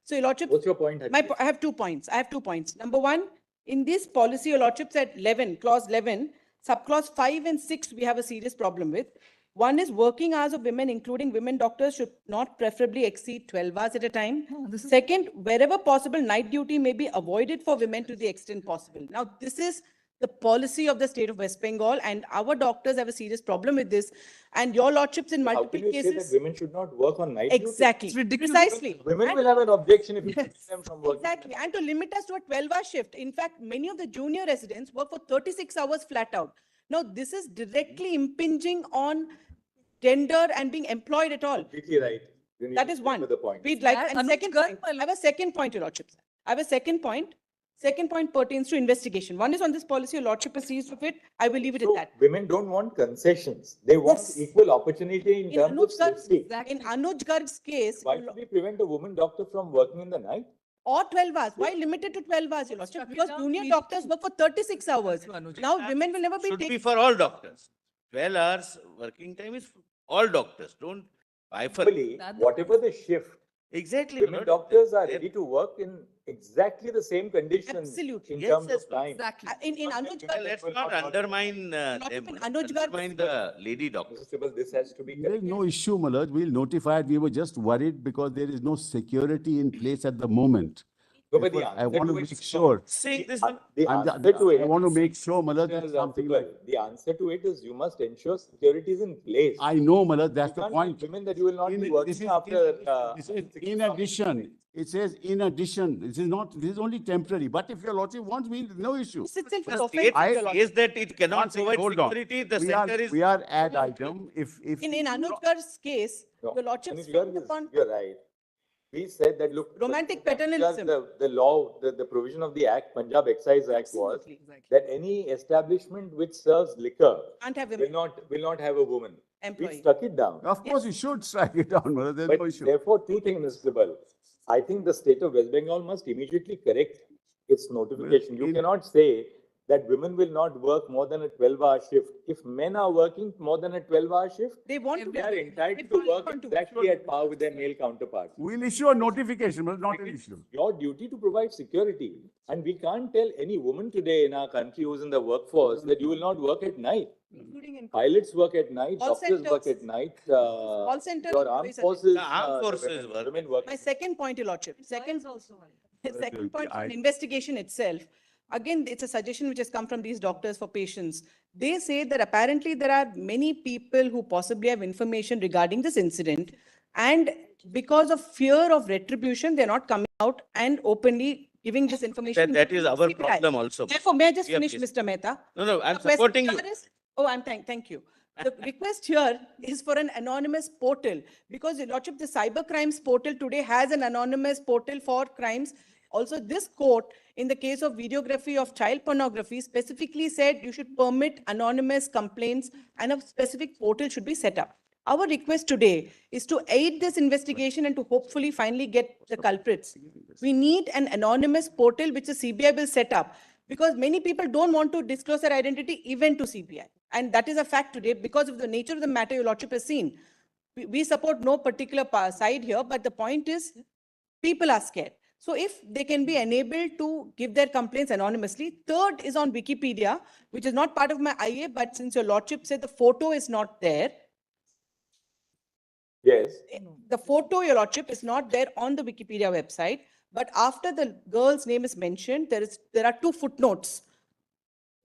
So, Your Lordship, What's your point? Harjeet? I have 2 points. Number one, in this policy, Your Lordship said 11, clause 11, subclause 5 and 6, we have a serious problem with. One is working hours of women, including women doctors, should not preferably exceed 12 hours at a time. Second, wherever possible, night duty may be avoided for women to the extent possible. Now, this is the policy of the state of West Bengal, and our doctors have a serious problem with this. And Your Lordships in How multiple can you say that cases. women should not work on night duty? Exactly, It's ridiculous. precisely. Women And- will have an objection if you keep them from working. Exactly, and to limit us to a 12-hour shift. In fact, many of the junior residents work for 36 hours flat out. Now, this is directly impinging on gender and being employed at all. Completely right. You need That to is stick one. with the point. We'd like, And and second Anuj point, Garg, I have a second point, Your Lordship. I have a second point. Second point pertains to investigation. One is on this policy, Your Lordship is seized with it. I will leave it at So that. women don't want concessions. They want Yes. equal opportunity in In terms of Anuj Garg's, safety. in Anuj Garg's case, Why should we prevent a woman doctor from working in the night? or 12 hours. Why limited to 12 hours, Your Lordship? Chuck it Because down, junior please. doctors work for 36 hours. To Anuj. Now, women will never be Should be taken. for all doctors. 12 hours working time is for all doctors. Don't bifurcate. Equally, whatever the shift, Exactly. women Lord. doctors are ready to work in exactly the same conditions Absolutely. in Yes, terms yes, of time. Exactly. In Anuj Well, Garg, let's not undermine Lordship, them. in Anuj Garg- Undermine the lady doctors. Mr. Sibal, this has to be There is corrected. no issue, Malaj. We'll notify it. We were just worried because there is no security in place at the moment. No, but the I answer want to to it make is sure. Saying this The one. answer to it. I want to make sure, Malaj, Mr. that something like. Sibal, the answer to it is you must ensure security is in place. I know, Malaj, that's You the can't point. tell women that you will not be This working is- after. this is in addition, it says in addition, this is not, this is only temporary, but if your lordship wants, we, no issue. this itself is The offensive, state Your Lordship. says that it cannot One second, provide hold on. security. The We are- center is. We are at item, if. In Anuj Garg's case, No, Your Lordship Anuj frowned Garg is- upon You're right. We said that, look. romantic Punjab, paternalism. The law, the provision of the act, Punjab Excise Act was Absolutely. that any establishment which serves liquor Can't have will women not have a woman. We employee. stuck it down. Of course, you should strike it down, Malaj, there's no But issue. therefore, two things, Mr. Sibal. I think the state of West Bengal must immediately correct its notification. You in- cannot say that women will not work more than a 12-hour shift. If men are working more than a 12-hour shift, They want to they are be. entitled to work exactly at par with their male counterparts. We'll issue a notification, but not an issue. Your duty to provide security. And we can't tell any woman today in our country who's in the workforce that you will not work at night. Including in Pilots work at night, Call doctors work centers. at night, Call center your armed employees are- forces. The armed forces women- work. Women work. My second point, Your Lordship. Second, also. second point I- on investigation itself. Again, it's a suggestion which has come from these doctors for patients. They say that apparently there are many people who possibly have information regarding this incident. And because of fear of retribution, they're not coming out and openly giving this information. That is our CBI. problem also. Therefore, may I just Yeah, finish, please. Mr. Mehta? No, I'm The question supporting you. here is- Oh, thank you. The request here is for an anonymous portal because Your Lordship, the cyber crimes portal today has an anonymous portal for crimes. Also, this court, in the case of videography of child pornography, specifically said you should permit anonymous complaints and a specific portal should be set up. Our request today is to aid this investigation and to hopefully finally get the culprits. We need an anonymous portal which the CBI will set up because many people don't want to disclose their identity even to CBI. And that is a fact today because of the nature of the matter Your Lordship has seen. We support no particular side here, but the point is people are scared. So if they can be enabled to give their complaints anonymously. Third is on Wikipedia, which is not part of my IA, but since Your Lordship said the photo is not there, Yes. the photo, Your Lordship, is not there on the Wikipedia website, but after the girl's name is mentioned, there are two footnotes.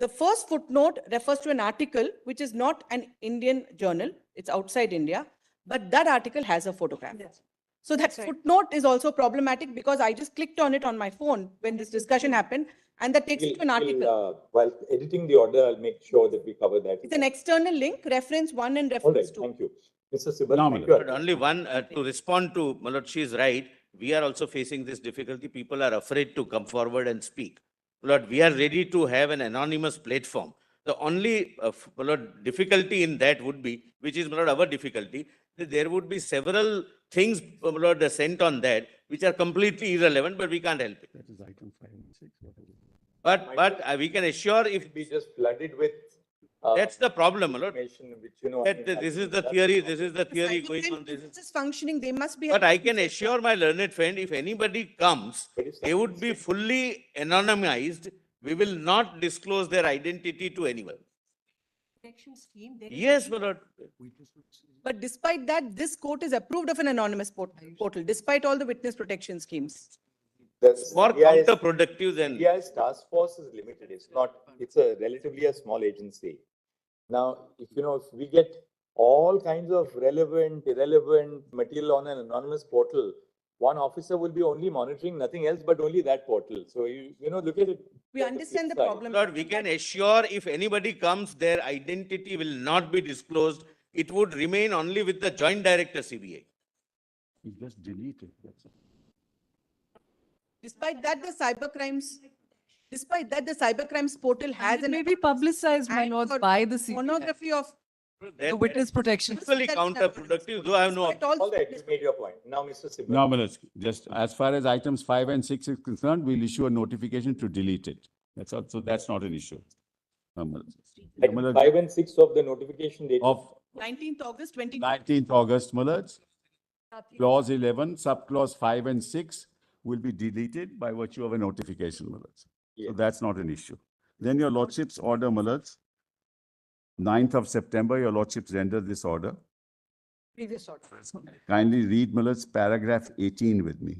The first footnote refers to an article which is not an Indian journal, it's outside India, but that article has a photograph. So that footnote is also problematic because I just clicked on it on my phone when this discussion happened, and that takes me to an article. While editing the order, I'll make sure that we cover that. It's an external link, reference 1 and All right, reference 2. thank you. Mr. Sibal, No, thank But you. only one, to respond to, Malad, she is right. We are also facing this difficulty. People are afraid to come forward and speak. Malad, we are ready to have an anonymous platform. The only Malad, difficulty in that would be, which is Malad, our difficulty, that there would be several things Malad, sent on that, which are completely irrelevant, but we can't help it. That is item 5 and 6. But we can assure if Be just flooded with. that's the problem, Malad. Information which, you know. That this is the theory, this is the theory going on. This is functioning, they must be. But I can assure my learned friend, if anybody comes, they would be fully anonymized. We will not disclose their identity to anyone. Protection scheme. there is- Yes, Malad. But despite that, this court is approved of an anonymous portal, despite all the witness protection schemes. More counterproductive than. CBI's task force is limited. It's a relatively a small agency. Now, if we get all kinds of relevant, irrelevant material on an anonymous portal, one officer will be only monitoring nothing else but only that portal. So, look at it. We understand the flip side. problem. Lord, we can assure if anybody comes, their identity will not be disclosed. It would remain only with the joint director CBI. You just delete it. That's all. Despite that, the cybercrimes portal has It an. may be publicized, my and lords, for by the CBI, Pornography of. the witness protection. Equally counterproductive, though I have no. Despite all All right, you made your point. Now, Mr. Sibal. No, Manoj, just as far as items 5 and 6 is concerned, we'll issue a notification to delete it. That's all. So that's not an issue. Manoj. Item 5 and 6 of the notification date. Of 19th August 20. 19th August, Manoj, clause 11, subclause 5 and 6 will be deleted by virtue of a notification, Manoj. So that's not an issue. Then your lordship's order, Manoj, 9th of September, your lordships render this order. Previous order. Kindly read, Manoj, paragraph 18 with me.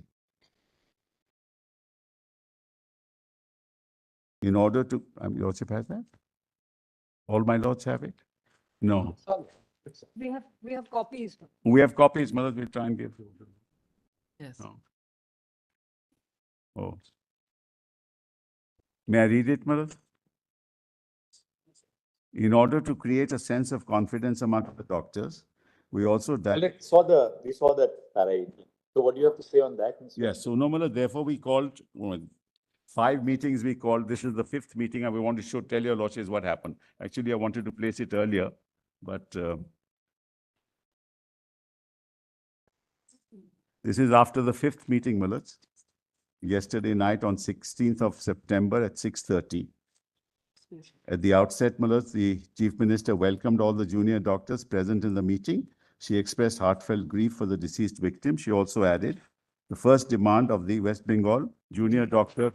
In order to, your lordship has that? All my lords have it? No. We have copies. We have copies, Manoj, we'll try and give. Yes. No. Oh. May I read it, Manoj? In order to create a sense of confidence among the doctors, we also. We saw that para. So what do you have to say on that, Mr. Yes, so no, Manoj, therefore we called, 5 meetings we called. This is the 5th meeting and we want to tell your lordships what happened. Actually, I wanted to place it earlier, but this is after the 5th meeting, Manoj. Yesterday night on 16th of September at 6:30. At the outset, Manoj, the Chief Minister welcomed all the junior doctors present in the meeting. She expressed heartfelt grief for the deceased victim. She also added, the first demand of the West Bengal Junior Doctor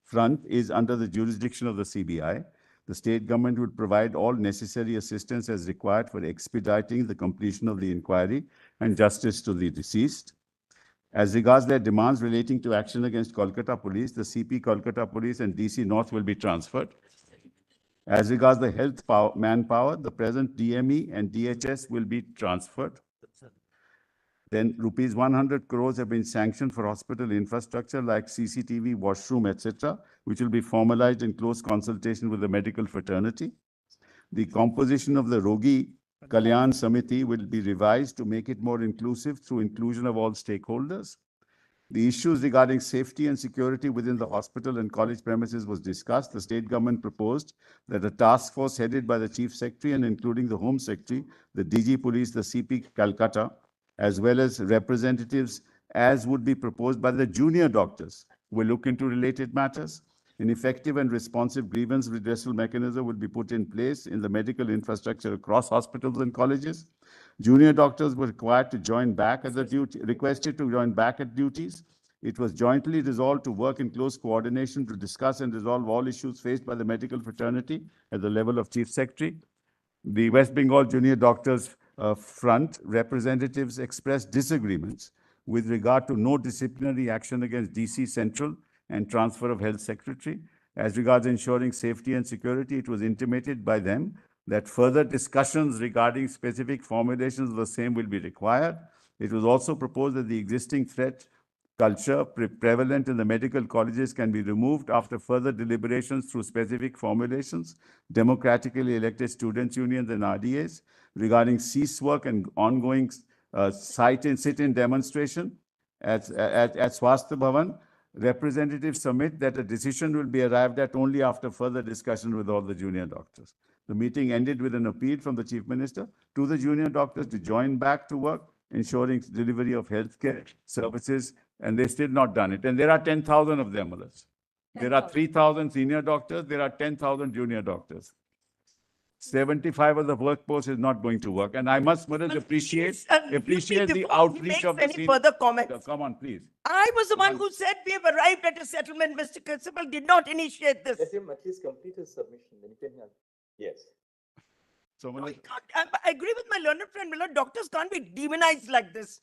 Front is under the jurisdiction of the CBI. The state government would provide all necessary assistance as required for expediting the completion of the inquiry and justice to the deceased. As regards their demands relating to action against Kolkata Police, the CP Kolkata Police and DC North will be transferred. As regards the manpower, the present DME and DHS will be transferred. Then rupees 100 crores have been sanctioned for hospital infrastructure like CCTV, washroom, etc., which will be formalized in close consultation with the medical fraternity. The composition of the r.g.kar Kalyan Samiti will be revised to make it more inclusive through inclusion of all stakeholders. The issues regarding safety and security within the hospital and college premises was discussed. The state government proposed that a task force headed by the Chief Secretary and including the Home Secretary, the DG Police, the CP Calcutta, as well as representatives as would be proposed by the junior doctors, will look into related matters. An effective and responsive grievance redressal mechanism would be put in place in the medical infrastructure across hospitals and colleges. Junior doctors were required to join back at requested to join back at duties. It was jointly resolved to work in close coordination to discuss and resolve all issues faced by the medical fraternity at the level of Chief Secretary. The West Bengal Junior Doctors Front representatives expressed disagreements with regard to no disciplinary action against DC Central and transfer of Health Secretary. As regards ensuring safety and security, it was intimated by them that further discussions regarding specific formulations of the same will be required. It was also proposed that the existing threat culture prevalent in the medical colleges can be removed after further deliberations through specific formulations, democratically elected students' unions and RDAs regarding cease work and ongoing sit-in demonstration at Swasthya Bhavan. Representatives submit that a decision will be arrived at only after further discussion with all the junior doctors. The meeting ended with an appeal from the Chief Minister to the junior doctors to join back to work, ensuring delivery of healthcare services, and they still not done it. And there are 10,000 of them, Malas. There are 3,000 senior doctors, there are 10,000 junior doctors. 75 of the workforce is not going to work. And I must, Malas, appreciate the outreach of the any further comments. Come on, please. I was the one who said we have arrived at a settlement. Mr. Principal did not initiate this. Let him at least complete his submission, then you can have. Yes. So, No, Malas, I agree with my learned friend, Miller. Doctors can't be demonized like this.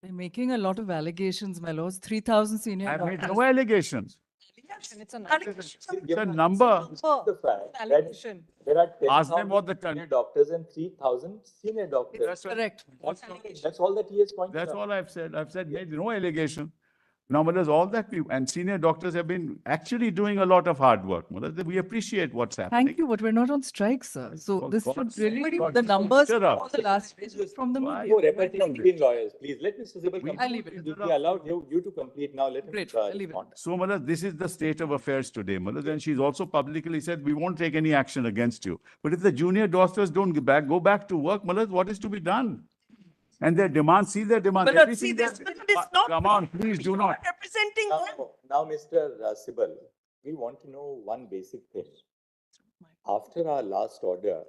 They're making a lot of allegations, my lords. 3,000 senior I've made doctors. no allegations. It's an It's a number. The fact that allegation. there are Ask them 10,000 what the junior doctors and 3,000 senior doctors. That's right. Correct. That's all that he has pointed out. That's all I've said. I've said made no allegation. Now, Malas, all that and senior doctors have been actually doing a lot of hard work. Malas, we appreciate what's happening. Thank you, but we're not on strike, sir. So For this should God's really, sake, God, the numbers shut up. for the last from the Why? media. No reparting between lawyers, please. Let Mr. Zibal complete. I'll leave it. We allowed you to complete now. Let him Great, I'll leave it. respond. So, Malas, this is the state of affairs today, Malas, and she's also publicly said, we won't take any action against you. But if the junior doctors don't go back to work, Malas, what is to be done? And their demands, see their demands. But see, everything this that- is not. Come on, please do not. Representing them. Now, Mr. Sibal, we want to know one basic thing. After our last order,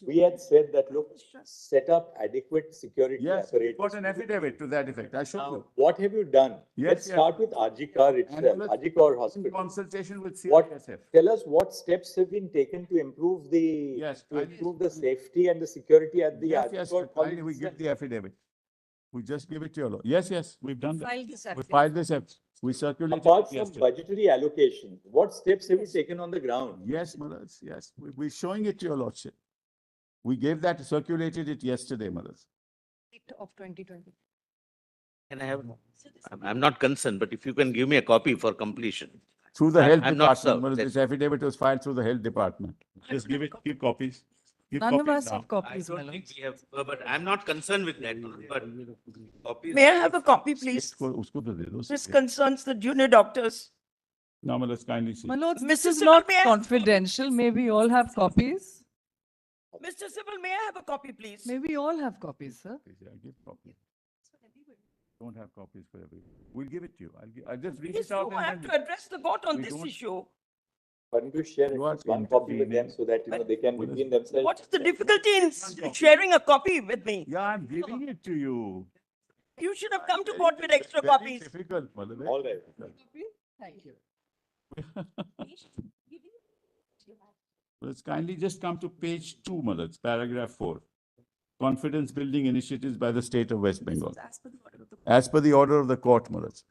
we had said that, look, set up adequate security Yes, apparatus. got an affidavit to that effect. I showed Now, you. what have you done? Yes, Let's yes. start with r.g.kar itself, let's- r.g.kar In Hospital. consultation with What, CISF. tell us what steps have been taken to improve the, Yes, to kindly- improve the safety and the security at the Yes, yes, r.g.kar kindly we college give itself? the affidavit. We just give it to you. Yes, yes, we've done that. Filed this We affidavit. filed this, we circulated Apart it from yesterday. budgetary allocation, what steps have you taken on the ground? Yes, Malas, yes, we're showing it to your lordship. We gave that, circulated it yesterday, Malas. Of 2020. Can I have, I'm not concerned, but if you can give me a copy for completion. Through the health I'm not department, served. Malas, this affidavit was filed through the health department. Just give it, keep copies. Keep None of copies us now. have I copies, my don't think lords. we have, but I'm not concerned with that, but copies. May I have a copy, please? Usko to de do. This concerns the junior doctors. Now, Malas, kindly see. My lords, this Mr. is Sibal, not may I- confidential. May we all have copies? Mr. Sibal, may I have a copy, please? May we all have copies, sir? Yeah, give copies. Don't have copies for everyone. We'll give it to you. I'll just read Yes, it out no, I have and to then. address the court on We this don't- issue. Why don't you share at You are least one copy with them intervening. so that, they can What is- between themselves. What is the difficulty in sharing a copy with me? Yeah, I'm giving it to you. You should have come to court with extra Very copies. difficult, Malas, very All right. difficult. Thank you. Let's kindly just come to page 2, Malas, paragraph 4. Confidence building initiatives by the state of West Bengal. As per the order of the court, Malas.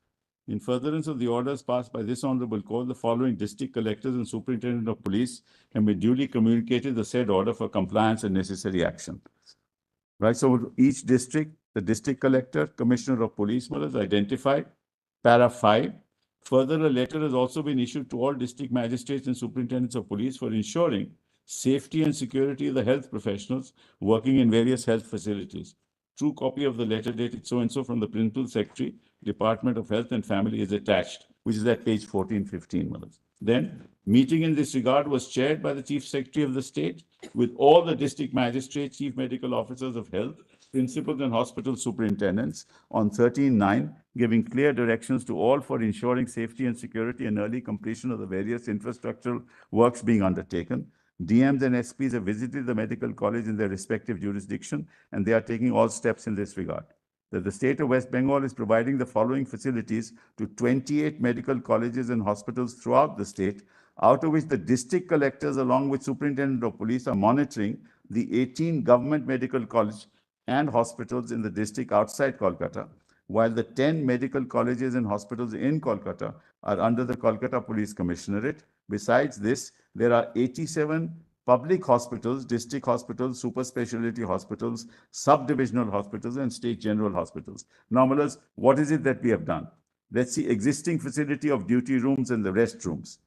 In furtherance of the orders passed by this honorable court, the following district collectors and superintendent of police can be duly communicated the said order for compliance and necessary action. Right, so each district, the district collector, commissioner of police, Malas, identified. Para 5. Further, a letter has also been issued to all district magistrates and superintendents of police for ensuring safety and security of the health professionals working in various health facilities. True copy of the letter dated so-and-so from the Principal Secretary, Department of Health and Family is attached, which is at page 1415. Malas. Then, meeting in this regard was chaired by the Chief Secretary of the state with all the district magistrates, chief medical officers of health, principals and hospital superintendents on 13/9, giving clear directions to all for ensuring safety and security and early completion of the various infrastructural works being undertaken. DMs and SPs have visited the medical college in their respective jurisdiction, and they are taking all steps in this regard. That the state of West Bengal is providing the following facilities to 28 medical colleges and hospitals throughout the state, out of which the district collectors, along with superintendent of police, are monitoring the 18 government medical college and hospitals in the district outside Kolkata, while the 10 medical colleges and hospitals in Kolkata are under the Kolkata Police Commissionerate. Besides this, there are 87 public hospitals, district hospitals, super specialty hospitals, sub-divisional hospitals, and state general hospitals. Now, Malas, what is it that we have done? Let's see existing facility of duty rooms and the restrooms,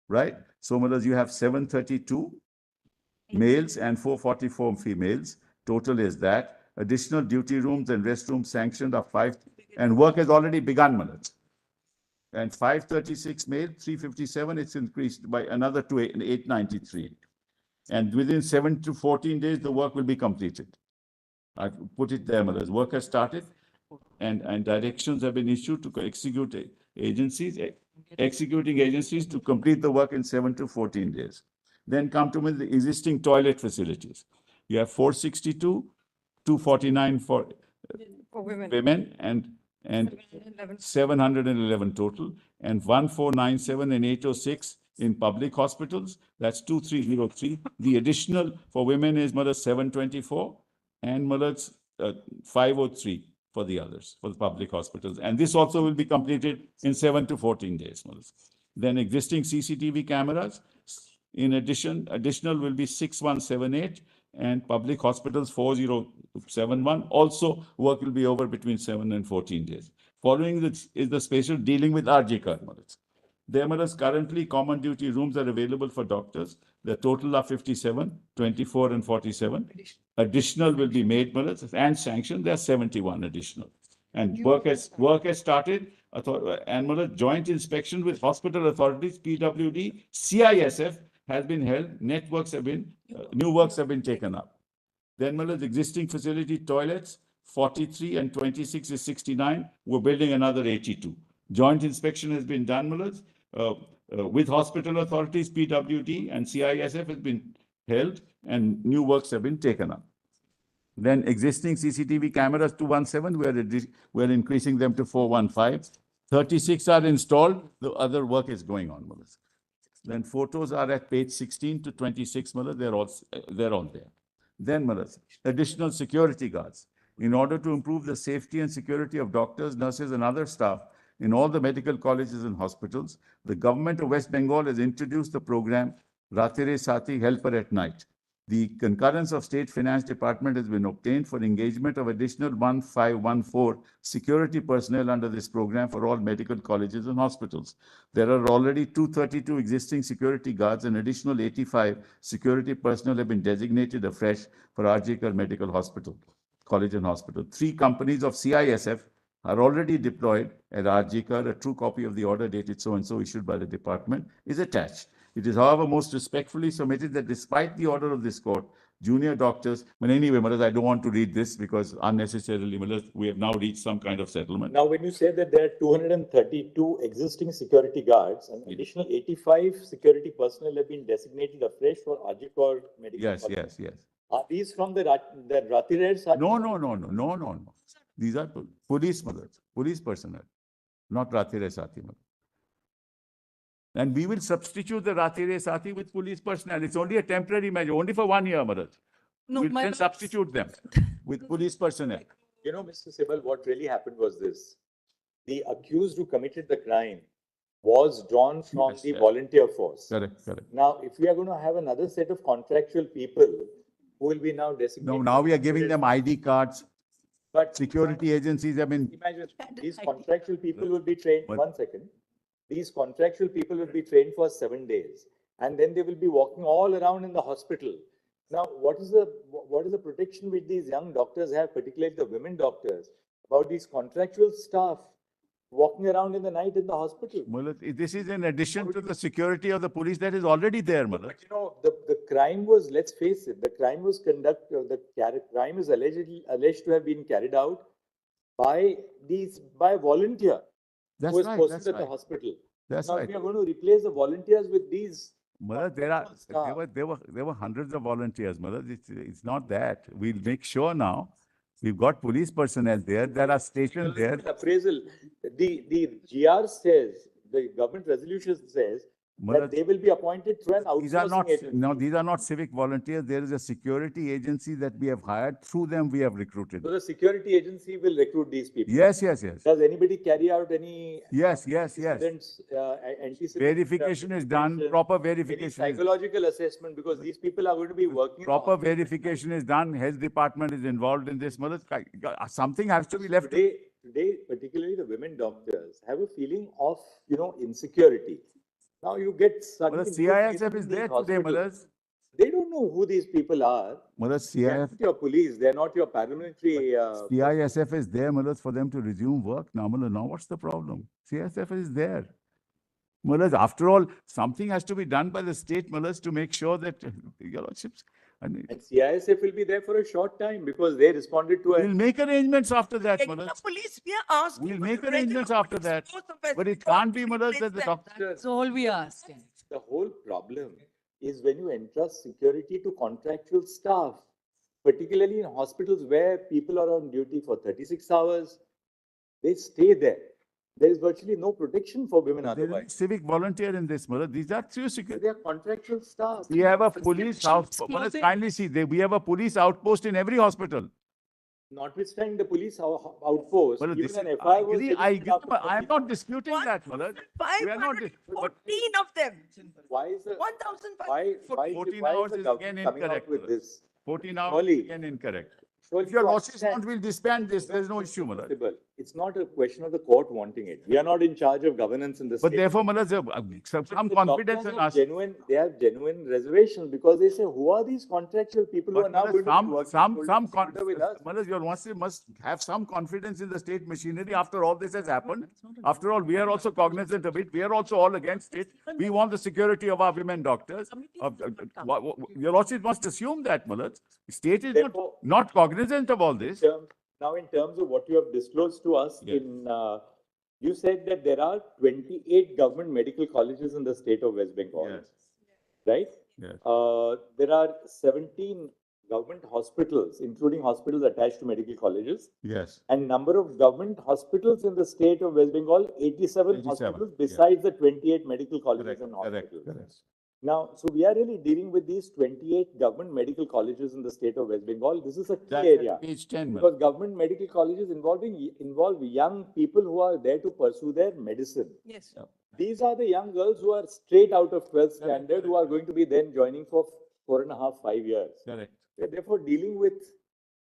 right? So, Malas, you have 732 males and 444 females. Total is that. Additional duty rooms and restrooms sanctioned are 5, and work has already begun, Malas. And 536 male, 357, it's increased by another 893. And within 7 to 14 days, the work will be completed. I've put it there, Malas. Work has started and directions have been issued to executing agencies to complete the work in 7 to 14 days. Then come to the existing toilet facilities. You have 462, 249 for women and 711 total, and 1497 and 806 in public hospitals. That's 2303. The additional for women is Mother 724 and Mother 503 for the others, for the public hospitals. And this also will be completed in 7 to 14 days. Mother. Then existing CCTV cameras, in addition, additional will be 6178 and public hospitals 4071. Also, work will be over between 7 and 14 days. Following this is the special dealing with r.g.kar. There are currently common duty rooms are available for doctors. The total are 57, 24 and 47. Additional will be made and sanctioned. There are 71 additional. And work has started. And joint inspection with hospital authorities, PWD, CISF has been held. Networks have been, new works have been taken up. Then existing facility toilets, 43 and 26 is 69. We're building another 82. Joint inspection has been done, with hospital authorities, PWD and CISF has been held and new works have been taken up. Then existing CCTV cameras 217, we're increasing them to 415. 36 are installed. The other work is going on, Melissa. Then photos are at page 16 to 26, Melissa. They're all there. Then, Melissa, additional security guards. In order to improve the safety and security of doctors, nurses, and other staff in all the medical colleges and hospitals, the government of West Bengal has introduced the program Ratere Sati Helper at Night. The concurrence of State Finance Department has been obtained for engagement of additional 1514 security personnel under this program for all medical colleges and hospitals. There are already 232 existing security guards and additional 85 security personnel have been designated afresh for r.g.kar Medical Hospital, College and Hospital. 3 companies of CISF are already deployed at r.g.kar. A true copy of the order dated so-and-so issued by the department is attached. It is, however, most respectfully submitted that despite the order of this court, junior doctors, but anyway, I don't want to read this because unnecessarily, we have now reached some kind of settlement. Now, when you say that there are 232 existing security guards and additional 85 security personnel have been designated afresh for r.g.kar Medical College. Yes. Are these from the Ratire Sati? No. These are police personnel, not Ratire Sati. And we will substitute the Ratire Sati with police personnel. It's only a temporary measure, only for 1 year, Maharaj. No, We'll then substitute them with police personnel. You know, Mr. Sibal, what really happened was this. The accused who committed the crime was drawn from the volunteer force. Correct. Now, if we are going to have another set of contractual people who will be now designated. No, now we are giving them ID cards. But security agencies have been. Imagine these contractual people will be trained. 1 second. These contractual people will be trained for 7 days, and then they will be walking all around in the hospital. Now, what is the protection which these young doctors have, particularly the women doctors, about these contractual staff walking around in the night in the hospital? This is in addition to the security of the police that is already there, Mullah. But you know, the crime was, let's face it, the crime was crime is alleged to have been carried out by a volunteer. That's who was right. posted at the hospital. That's now, right. we are going to replace the volunteers with these. Mother, there were hundreds of volunteers, Mother. It's not that. We'll make sure now. We've got police personnel there. There are stationed there. Appraisal. The GR says, the government resolution says Malad, they will be appointed through an these are not, outsourcing agency. no, these are not civic volunteers. There is a security agency that we have hired. Through them, we have recruited. So the security agency will recruit these people. Yes, yes, yes. Does anybody carry out any Yes, yes, yes. antecedents, antecedents, Verification is done, proper verification any is, psychological assessment, because these people are going to be working. proper verification is done. Health department is involved in this. Malad, something has to be left. Today, particularly the women doctors have a feeling of, insecurity. Now you get suddenly. Malad, CISF is there today, Malad. They don't know who these people are. Malad, They are not your police. They are not your paramilitary. CISF is there, Malad, for them to resume work. Now, Malad, now what's the problem? CISF is there. Malad, after all, something has to be done by the state, Malad, to make sure that, your lordships. And CISF will be there for a short time because they responded to We'll make arrangements after that, Regular Malad. police, we are asking. We'll for make the regular arrangements after police that. force of But it West Bengal can't be, to Malad, replace that the them. doctor. That's all we ask. The whole problem is when you entrust security to contractual staff, particularly in hospitals where people are on duty for 36 hours, they stay there. There is virtually no protection for women There is otherwise. civic volunteer in this, Malad. These are true security. They are contractual staff. We have a police outpost. Closing. Kindly see, we have a police outpost in every hospital. Notwithstanding the police outpost, Well, even this an is, FIR was I registered agree, after but I am 30 not disputing that, Malad. We are not, but 514 of them. Why is the, 1,514. 14 why hours is the is government again coming out incorrect, with Malad. this? 14 hours Surely- is again incorrect. Surely If your you losses understand. want, we'll disband this. There's no issue, Malad. Possible. It's not a question of the court wanting it. We are not in charge of governance in the But state. therefore, Malad, some The confidence doctors in have us. they have genuine reservations because they say, who are these contractual people who are But now going to be working shoulder with us? Malad, your must have some confidence in the state machinery after all this has happened. After all, we are also cognizant of it. We are also all against it. We want the security of our women doctors. Your lordship must assume that, Malad. State is Therefore- not cognizant of all this. Now, in terms of what you have disclosed to us Yes. you said that there are 28 government medical colleges in the state of West Bengal. Yes. Right? Yes. There are 17 government hospitals, including hospitals attached to medical colleges. Yes. And number of government hospitals in the state of West Bengal, 87 hospitals besides the 28 medical colleges and hospitals. Correct. Now, so we are really dealing with these 28 government medical colleges in the state of West Bengal. This is a key That's area. page 10, Malad. Because government medical colleges involve young people who are there to pursue their medicine. Yes. These are the young girls who are straight out of 12th standard who are going to be then joining for 4.5, 5 years. Correct. We are therefore dealing with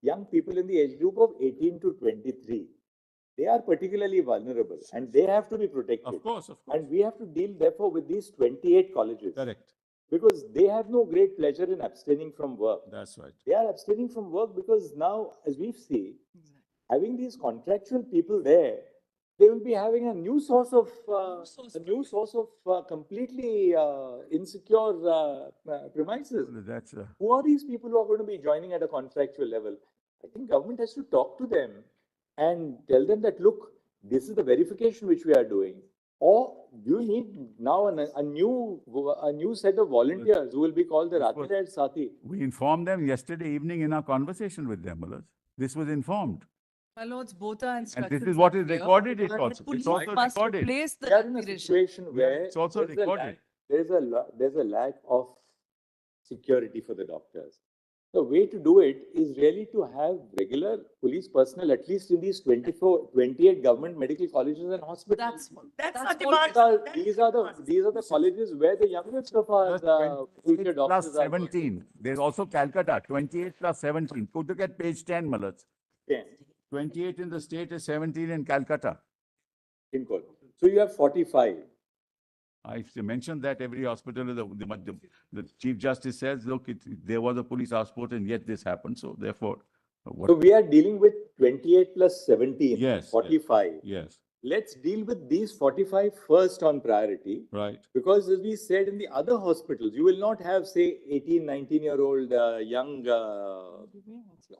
young people in the age group of 18 to 23. They are particularly vulnerable and they have to be protected. Of course. And we have to deal therefore with these 28 colleges. Correct. Because they have no great pleasure in abstaining from work. That's right. They are abstaining from work because now, as we see, having these contractual people there, they will be having a new source of completely insecure premises. That's Who are these people who are going to be joining at a contractual level? I think government has to talk to them and tell them that, look, this is the verification which we are doing. Or you need now a new set of volunteers who will be called the Rathi Sati. We informed them yesterday evening in our conversation with them, Malad. This was informed. My lords, both are And instructions. this is what are is clear. recorded. It's The also police recorded. must replace the We are in a declaration. situation where it's also there's a recorded. lack- there's a lack of security for the doctors. The way to do it is really to have regular police personnel, at least in these 28 government medical colleges and hospitals. That's That's the all demand. These are the colleges where the youngest of our future 28 plus doctors are. 17. There's also Calcutta, 28 plus 17. Could look at page 10, Malad. 10 28 in the state is 17 in Calcutta. in Kolkata. So you have 45. I mentioned that every hospital, the Chief Justice says, look, there was a police outpost and yet this happened. So therefore, So we are dealing with 28 plus 17, Yes, 45. yes, Let's deal with these 45 first on priority. right. Because as we said in the other hospitals, you will not have, say, 18, 19-year-old young,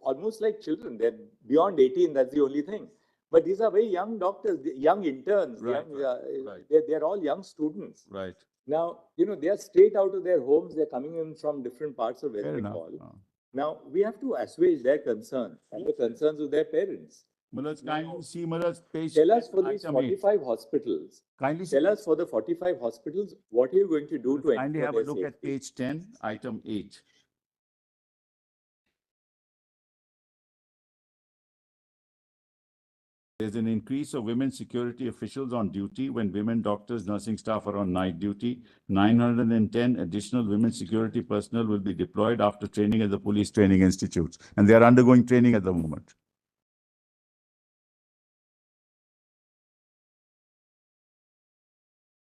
almost like children. They're beyond 18, that's the only thing. But these are very young doctors, young interns. Right, right. They're all young students. Right. Now, they are straight out of their homes. They're coming in from different parts of West Fair enough. Bengal. Now, we have to assuage their concerns and the concerns of their parents. Malaj, kindly see, Malaj, page. Tell us for these item eight. 45 hospitals. Kindly see, Tell us for the 45 hospitals, what are you going to do to kindly ensure have a their look at safety? page 10, item 8. There's an increase of women security officials on duty when women doctors, nursing staff are on night duty. 910 additional women security personnel will be deployed after training at the police training institutes, and they are undergoing training at the moment.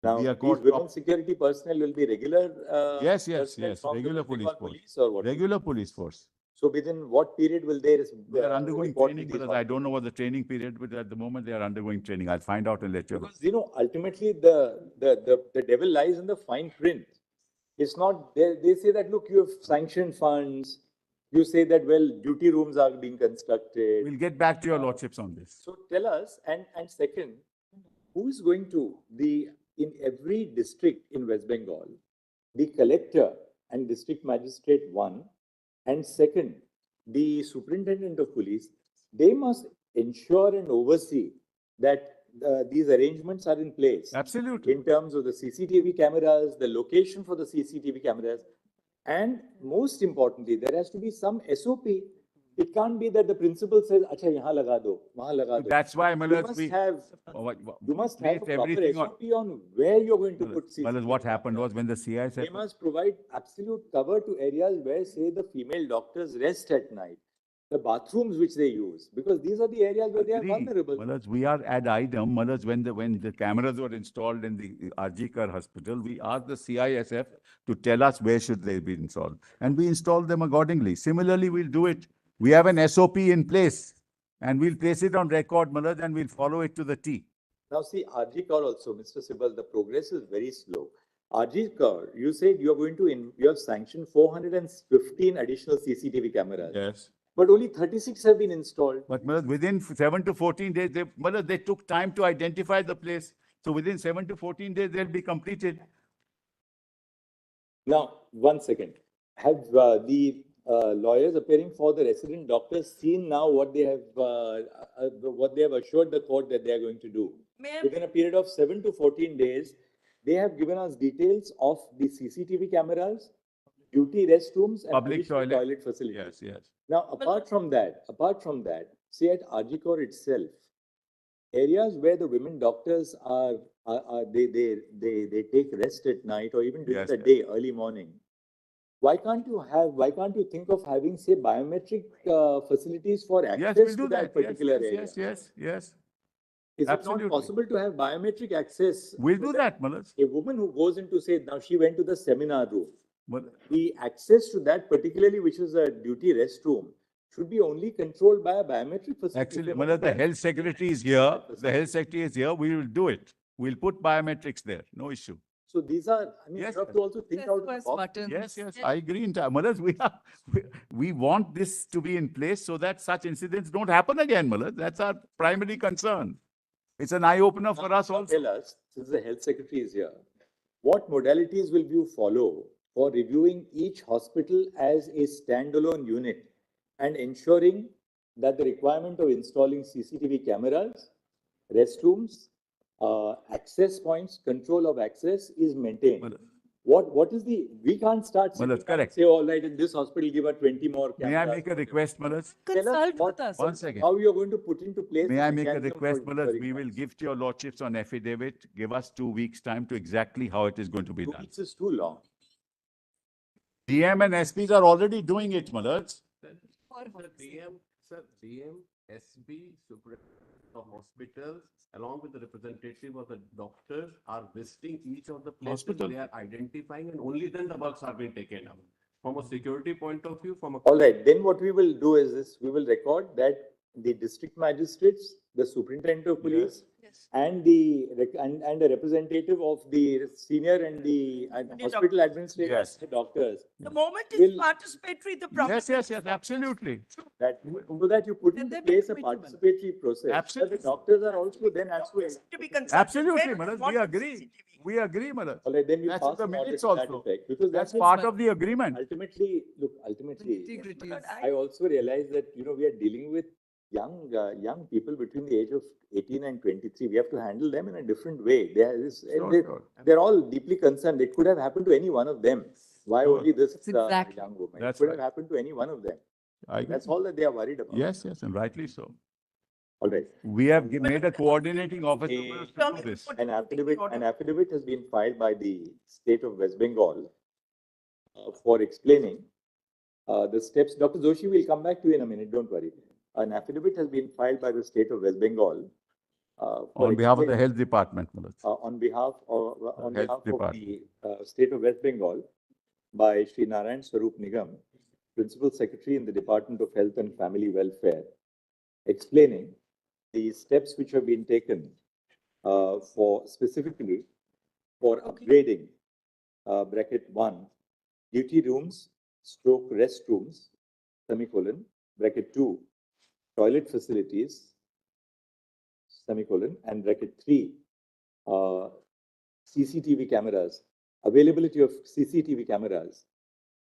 Now, We are these called women top- security personnel will be regular Yes, personnel from the regular West Bengal police force. or what? Regular police force. So within what period will they They are undergoing report to training, these because I don't know what the training period, but at the moment they are undergoing training. I'll find out and let you know. Because, you know, ultimately the devil lies in the fine print. It's not, they say that, look, you have sanctioned funds. You say that, well, duty rooms are being constructed. We'll get back to your lordships on this. So tell us, and second, who is going to in every district in West Bengal, the collector and district magistrate one, and second, the superintendent of police, they must ensure and oversee that these arrangements are in place. Absolutely. In terms of the CCTV cameras, the location for the CCTV cameras, and most importantly, there has to be some SOP. It can't be that the principal says, "Acha, yahan laga do, wahan laga do." That's why, You Malaj, must we have, you must have a place proper everything on- SOP on where you're going to put CCTV. Malaj, what happened was when the CI They said, must provide absolute cover to areas where, say, the female doctors rest at night, the bathrooms which they use, because these are the areas where they are agree. vulnerable. Malaj, we are ad idem. Malaj, when the cameras were installed in the r.g.kar hospital, we asked the CISF to tell us where should they be installed, and we installed them accordingly. Similarly, we'll do it. We have an SOP in place, and we'll place it on record, Malaj, and we'll follow it to the T. Now, see, r.g.kar also, Mr. Sibal, the progress is very slow. r.g.kar, you said you are going to, you have sanctioned 415 additional CCTV cameras. Yes. But only 36 have been installed. But Malaj, within 7 to 14 days, Malaj, they took time to identify the place. So within 7 to 14 days, they'll be completed. Now, 1 second. Have the lawyers appearing for the resident doctors seen now what they have assured the court that they are going to do? Within a period of 7 to 14 days, they have given us details of the CCTV cameras, duty restrooms, and Public additional toilet facilities. Yes, yes. Now, apart from that, say at r.g.kar itself, areas where the women doctors they take rest at night or even during Yes, the yes. day, early morning. Why can't you think of having, say, biometric facilities for Yes, access we'll to do that that. particular area? Yes. Is Absolutely. it not possible to have biometric access? We'll so do that, Malaj. A woman who goes into, say, now she went to the seminar room. But The access to that particularly, which is a duty restroom, should be only controlled by a biometric facility. actually, Malaj, the health secretary is here. The health secretary is here. We will do it. We'll put biometrics there. No issue. So these are, I mean, Yes, you have to also think out of the Press box. buttons. Yes, I agree. Malaj, we want this to be in place so that such incidents don't happen again, Malaj. That's our primary concern. It's an eye-opener for us Now also. tell us, since the health secretary is here, what modalities will you follow for reviewing each hospital as a standalone unit and ensuring that the requirement of installing CCTV cameras, restrooms, access points, control of access is maintained? Malaj. What is we can't start Malaj, sitting and correct. say, all right, in this hospital, give her 20 more cameras. May I make a request, Malaj? Tell us Consult what- with us. One second. How you're going to put into place. May the I make a mechanism request, for Malaj? ensuring We that? will give to your lordships on affidavit. Give us 2 weeks' time to exactly how it is going to be 2 done. weeks is too long. DM and SPs are already doing it, Malaj. DM, SB, superintendent of hospitals, along with the representative of the doctors are visiting each of the places. Hospital. They are identifying, and only then the bugs are being taken up. From a security point of view, from a. All right, then what we will do is this, we will record that the district magistrates, the superintendent of police, and and a representative of the senior and the hospital administrators, Yes. the doctors. The moment it's Will- participatory, the problem. Yes, absolutely. That, so that you put Then into they place a become human. participatory process. Absolutely. That the doctors are also then asked to. To be consulted. Absolutely, Where Malaj, what we is agree. CCTV? We agree, Malaj. All right, then you That's in pass the an order minutes to that also. effect, because That's that's part of the agreement. ultimately, look, ultimately, Integrity is. I also realize that, we are dealing with young people between the age of 18 and 23. We have to handle them in a different way. They're all deeply concerned. It could have happened to any one of them. Why only this exactly. young woman? That's It could right. have happened to any one of them. I agree. That's all that they are worried about. Yes, yes, and rightly so. All right. We have made a coordinating officer for us to do this. An affidavit has been filed by the state of West Bengal for explaining the steps. Dr. Joshi will come back to you in a minute. Don't worry. An affidavit has been filed by the state of West Bengal On behalf of the health department, Manoj. on behalf of Health the state of West Bengal by Sri Narayan Swarup Nigam, Principal Secretary in the Department of Health and Family Welfare, explaining the steps which have been taken specifically for upgrading bracket 1 duty rooms stroke restrooms semicolon bracket 2 toilet facilities semicolon and bracket 3 CCTV cameras, availability of CCTV cameras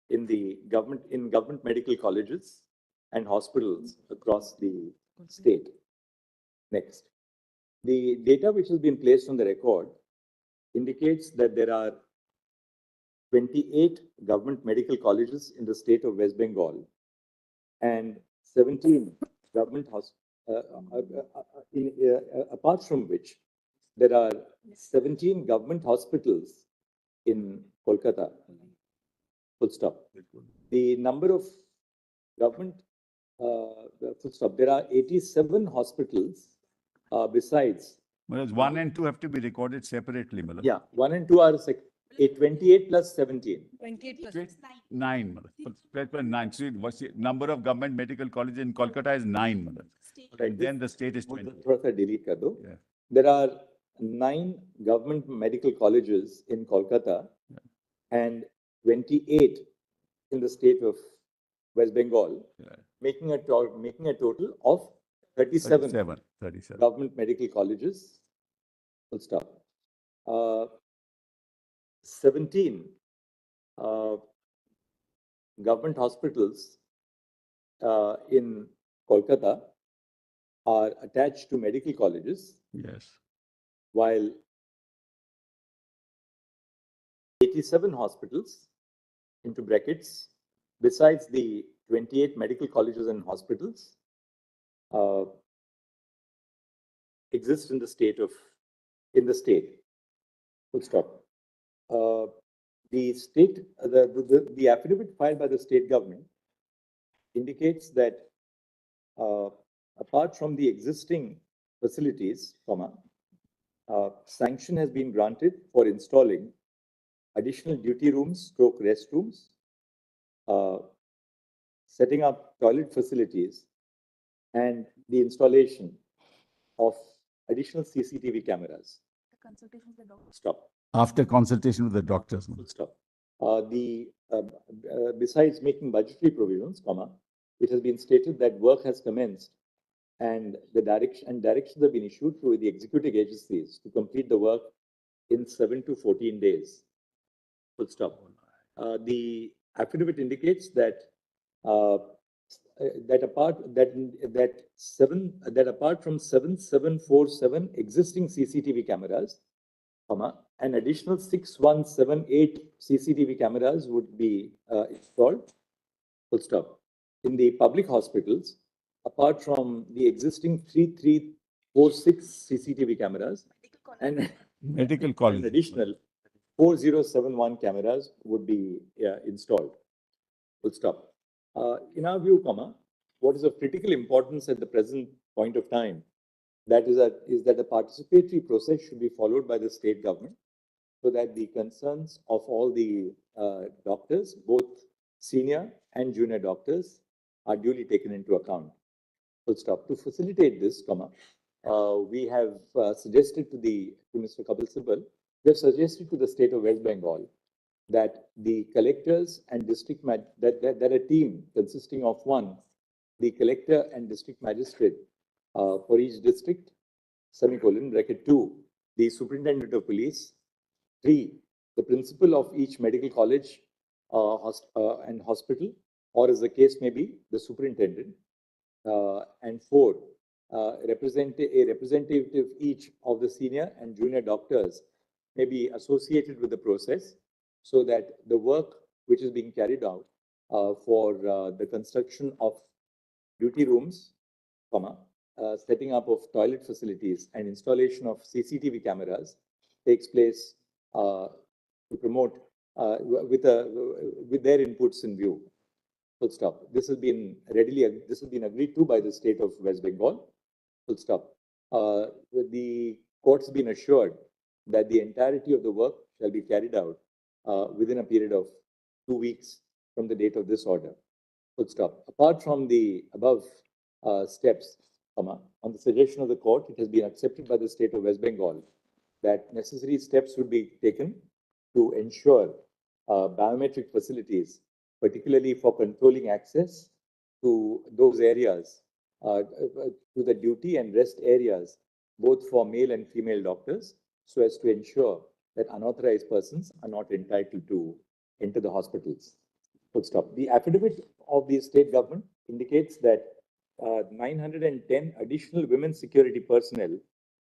in government medical colleges and hospitals across the state. Next, the data which has been placed on the record indicates that there are 28 government medical colleges in the state of West Bengal and 17 government hospitals, apart from which there are 17 government hospitals in Kolkata. Full stop. The number of government, full stop. There are 87 hospitals besides. Manoj, 1 and 2 have to be recorded separately, Manoj. Yeah, 1 and 2 are 28 plus 17. 28 plus 9, Manoj. Plus 9. See, what's the number of government medical colleges in Kolkata is 9, Manoj. And then the state is 20. Delete kar do. Yeah. There are 9 government medical colleges in Kolkata and 28 in the state of West Bengal, making a total of 37 government medical colleges. Full stop. 17 government hospitals in Kolkata are attached to medical colleges. Yes. While 87 hospitals, into brackets, besides the 28 medical colleges and hospitals, exist in the state. Full stop. The affidavit filed by the state government indicates that apart from the existing facilities, sanction has been granted for installing additional duty rooms, stroke restrooms, setting up toilet facilities, and the installation of additional CCTV cameras. Consultation with the doctor. Stop. After consultation with the doctors. Stop. Besides making budgetary provisions, it has been stated that work has commenced and directions have been issued to the executive agencies to complete the work in 7 to 14 days. Full stop. The affidavit indicates that apart from 7747 existing CCTV cameras, an additional 6178 CCTV cameras would be installed. Full stop. In the public hospitals, apart from the existing 3346 CCTV cameras and medical college, an additional 4071 cameras would be installed. Full stop. In our view, what is of critical importance at the present point of time, is that a participatory process should be followed by the state government so that the concerns of all the doctors, both senior and junior doctors, are duly taken into account. Full stop. To facilitate this, we have suggested to Mr. Kapil Sibal, we have suggested to the state of West Bengal that the collectors and that a team consisting of 1, the collector and district magistrate for each district, semicolon, bracket 2, the superintendent of police, 3, the principal of each medical college and hospital, or as the case may be, the superintendent, and 4, a representative each of the senior and junior doctors may be associated with the process so that the work which is being carried out for the construction of duty rooms, setting up of toilet facilities and installation of CCTV cameras takes place to promote with their inputs in view. Full stop. This has been agreed to by the state of West Bengal. Full stop. The court's been assured that the entirety of the work shall be carried out within a period of 2 weeks from the date of this order. Full stop. Apart from the above steps, on the suggestion of the court, it has been accepted by the state of West Bengal that necessary steps would be taken to ensure biometric facilities, particularly for controlling access to those areas, to the duty and rest areas, both for male and female doctors, so as to ensure that unauthorized persons are not entitled to enter the hospitals. Full stop. The affidavit of the state government indicates that 910 additional women security personnel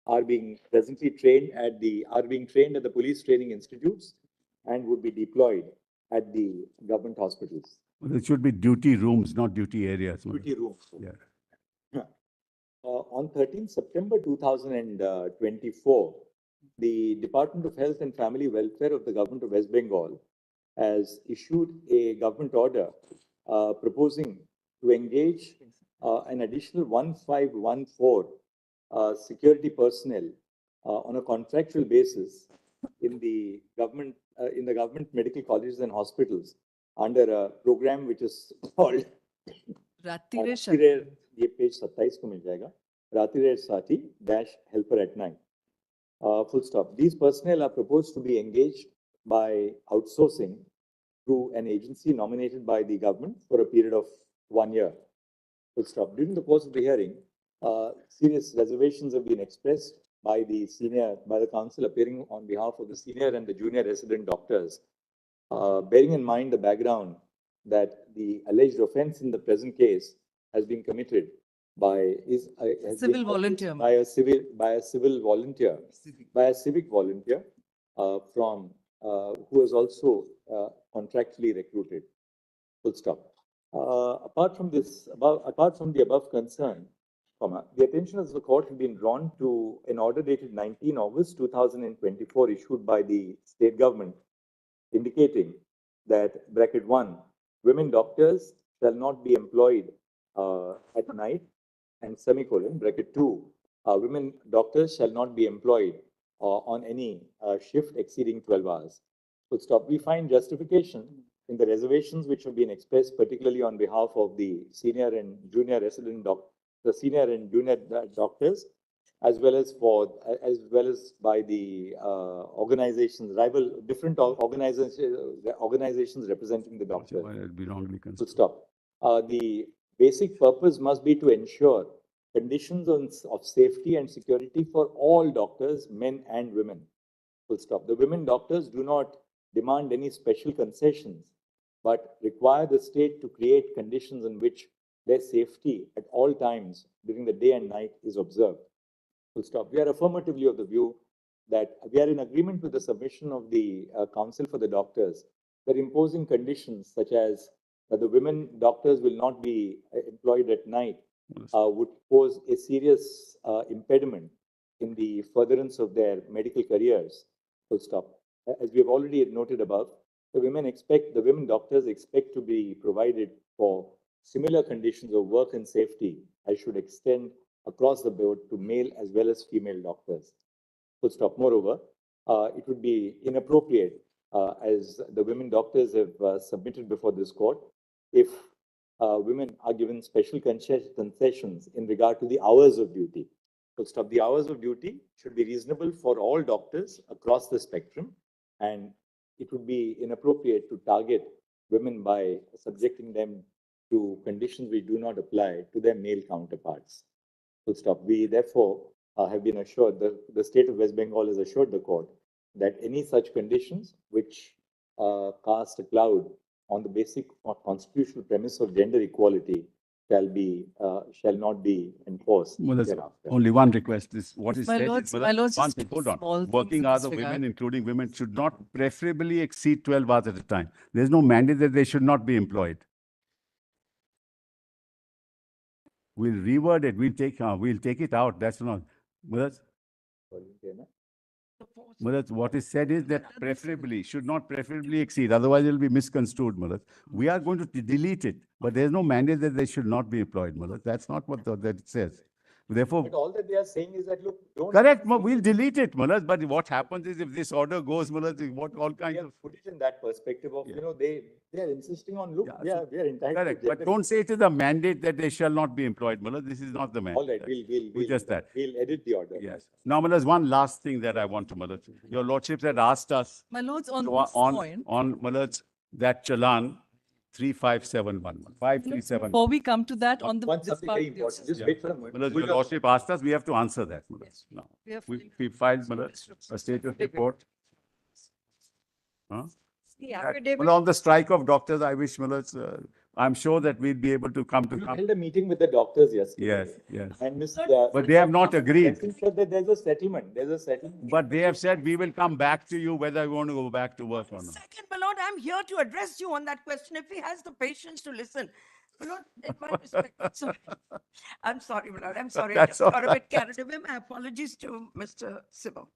are being presently trained at the police training institutes and would be deployed at the government hospitals. Well, it should be duty rooms, not duty areas. Duty rooms. Yeah. On 13 September 2024, the Department of Health and Family Welfare of the Government of West Bengal has issued a government order proposing to engage an additional 1514 security personnel on a contractual basis in the government medical colleges and hospitals under a program which is called ये page 27 को मिल जाएगा Ratirer Sati dash helper at night. Full stop. These personnel are proposed to be engaged by outsourcing through an agency nominated by the government for a period of 1 year. Full stop. During the course of the hearing, serious reservations have been expressed by the council appearing on behalf of the senior and the junior resident doctors, bearing in mind the background that the alleged offense in the present case has been committed by a civic volunteer from who was also contractually recruited. Full stop. Apart from the above concern, the attention of the court has been drawn to an order dated 19 August 2024 issued by the state government indicating that bracket 1, women doctors shall not be employed at night, and semicolon bracket 2, women doctors shall not be employed on any shift exceeding 12 hours. Full stop. We find justification in the reservations which have been expressed, particularly on behalf of the senior and junior doctors, as well as by the organizations, different organizations representing the doctors. Full stop. The basic purpose must be to ensure conditions of safety and security for all doctors, men and women. Full stop. The women doctors do not demand any special concessions, but require the state to create conditions in which their safety at all times during the day and night is observed. Full stop. We are affirmatively of the view that we are in agreement with the submission of the Council for the Doctors that imposing conditions such as that the women doctors will not be employed at night would pose a serious impediment in the furtherance of their medical careers. Full stop. As we have already noted above, the women doctors expect to be provided for similar conditions of work and safety as should extend across the board to male as well as female doctors. Full stop. Moreover, it would be inappropriate, as the women doctors have submitted before this court, if women are given special concessions in regard to the hours of duty. Full stop. The hours of duty should be reasonable for all doctors across the spectrum, and it would be inappropriate to target women by subjecting them to conditions which do not apply to their male counterparts. Full stop. We therefore have been assured, the state of West Bengal has assured the court that any such conditions which cast a cloud on the basic constitutional premise of gender equality shall not be enforced Well, there's thereafter. only one request is what is My said. lords, is, my lords, one just thing, two hold on. small things Working in hours this of women, regard. including women, should not preferably exceed 12 hours at a time. There's no mandate that they should not be employed. We'll reword it. We'll take it out. That's not. Mulad, what is said is that preferably, should not preferably exceed, otherwise it will be misconstrued, Mulad. We are going to delete it, but there's no mandate that they should not be employed, Mulad. That's not what that it says. Therefore, But all that they are saying is that, look, don't. correct, we'll delete it, Mulad, but what happens is if this order goes, Mulad, what all We kinds have of... put it in that perspective of, Yeah. they are insisting on, look, Yeah, we are entitled Correct, to but don't say it is a mandate that they shall not be employed, Mulad. This is not the mandate. All right, Just that. we'll edit the order. Yes. Now, Mulad, one last thing that I want to, Mulad. Your lordships had asked us My lords, on to- this point, on Mulad, that challan 3571, 5371. before we come to that, on the One this something part very of the important, just Yeah. wait for a moment. Mulad, Pull your your- lordship asked us, we have to answer that, Mulad. Now, We have we filed, Mulad, a status report. Huh? The affidavit. Well, on the strike of doctors, I wish, Mulad, I'm sure that we'll be able to come to We come. held a meeting with the doctors yesterday. Yes. And Ms. But they have not agreed. said that there's a settlement. But they have said, we will come back to you whether you want to go back to work or not. Second, my lord, I'm here to address you on that question, if he has the patience to listen. My lord, in my respect, I'm sorry, my lord, I'm sorry. I That's just got a all bit carried away. My apologies to Mr. Sibo.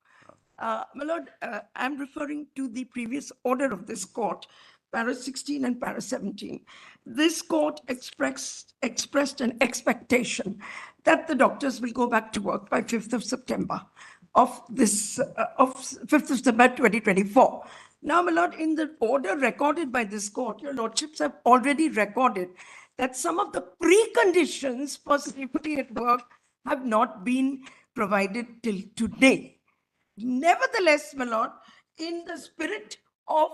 My lord, I'm referring to the previous order of this court, para 16 and para 17. This court expressed an expectation that the doctors will go back to work by 5th of September of 5th of September 2024. Now, my lord, in the order recorded by this court, your lordships have already recorded that some of the preconditions for safety at work have not been provided till today. Nevertheless, my lord, in the spirit of,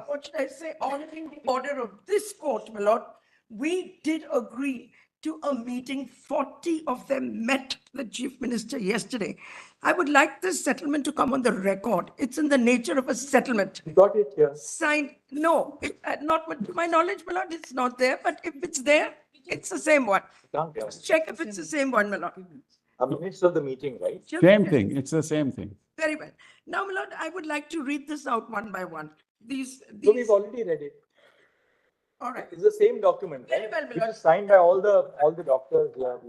what should I say, honoring the order of this court, my lord, we did agree to a meeting. 40 of them met the chief minister yesterday. I would like this settlement to come on the record. It's in the nature of a settlement. You got it here. Signed, no, not to my knowledge, my lord, it's not there, but if it's there, it's the same one. Just check if it's the same one, my lord. Minutes of the meeting, right? Same thing. It's the same thing. Very well. Now, my lord, I would like to read this out one by one. So we've already read it. All right. It's the same document, Very right? well, my Which lord. is signed by all the doctors. There are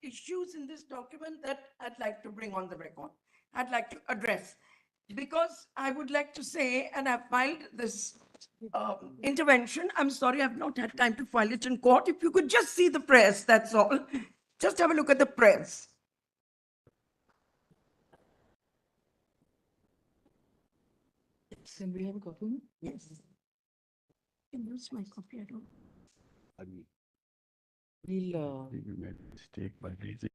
issues in this document that I'd like to bring on the record. I'd like to address. Because I would like to say, and I've filed this intervention. I'm sorry, I've not had time to file it in court. If you could just see the press, that's all. Just have a look at the press. can we have a copy? Yes. Where's my copy? I don't. We'll, You made a mistake by raising.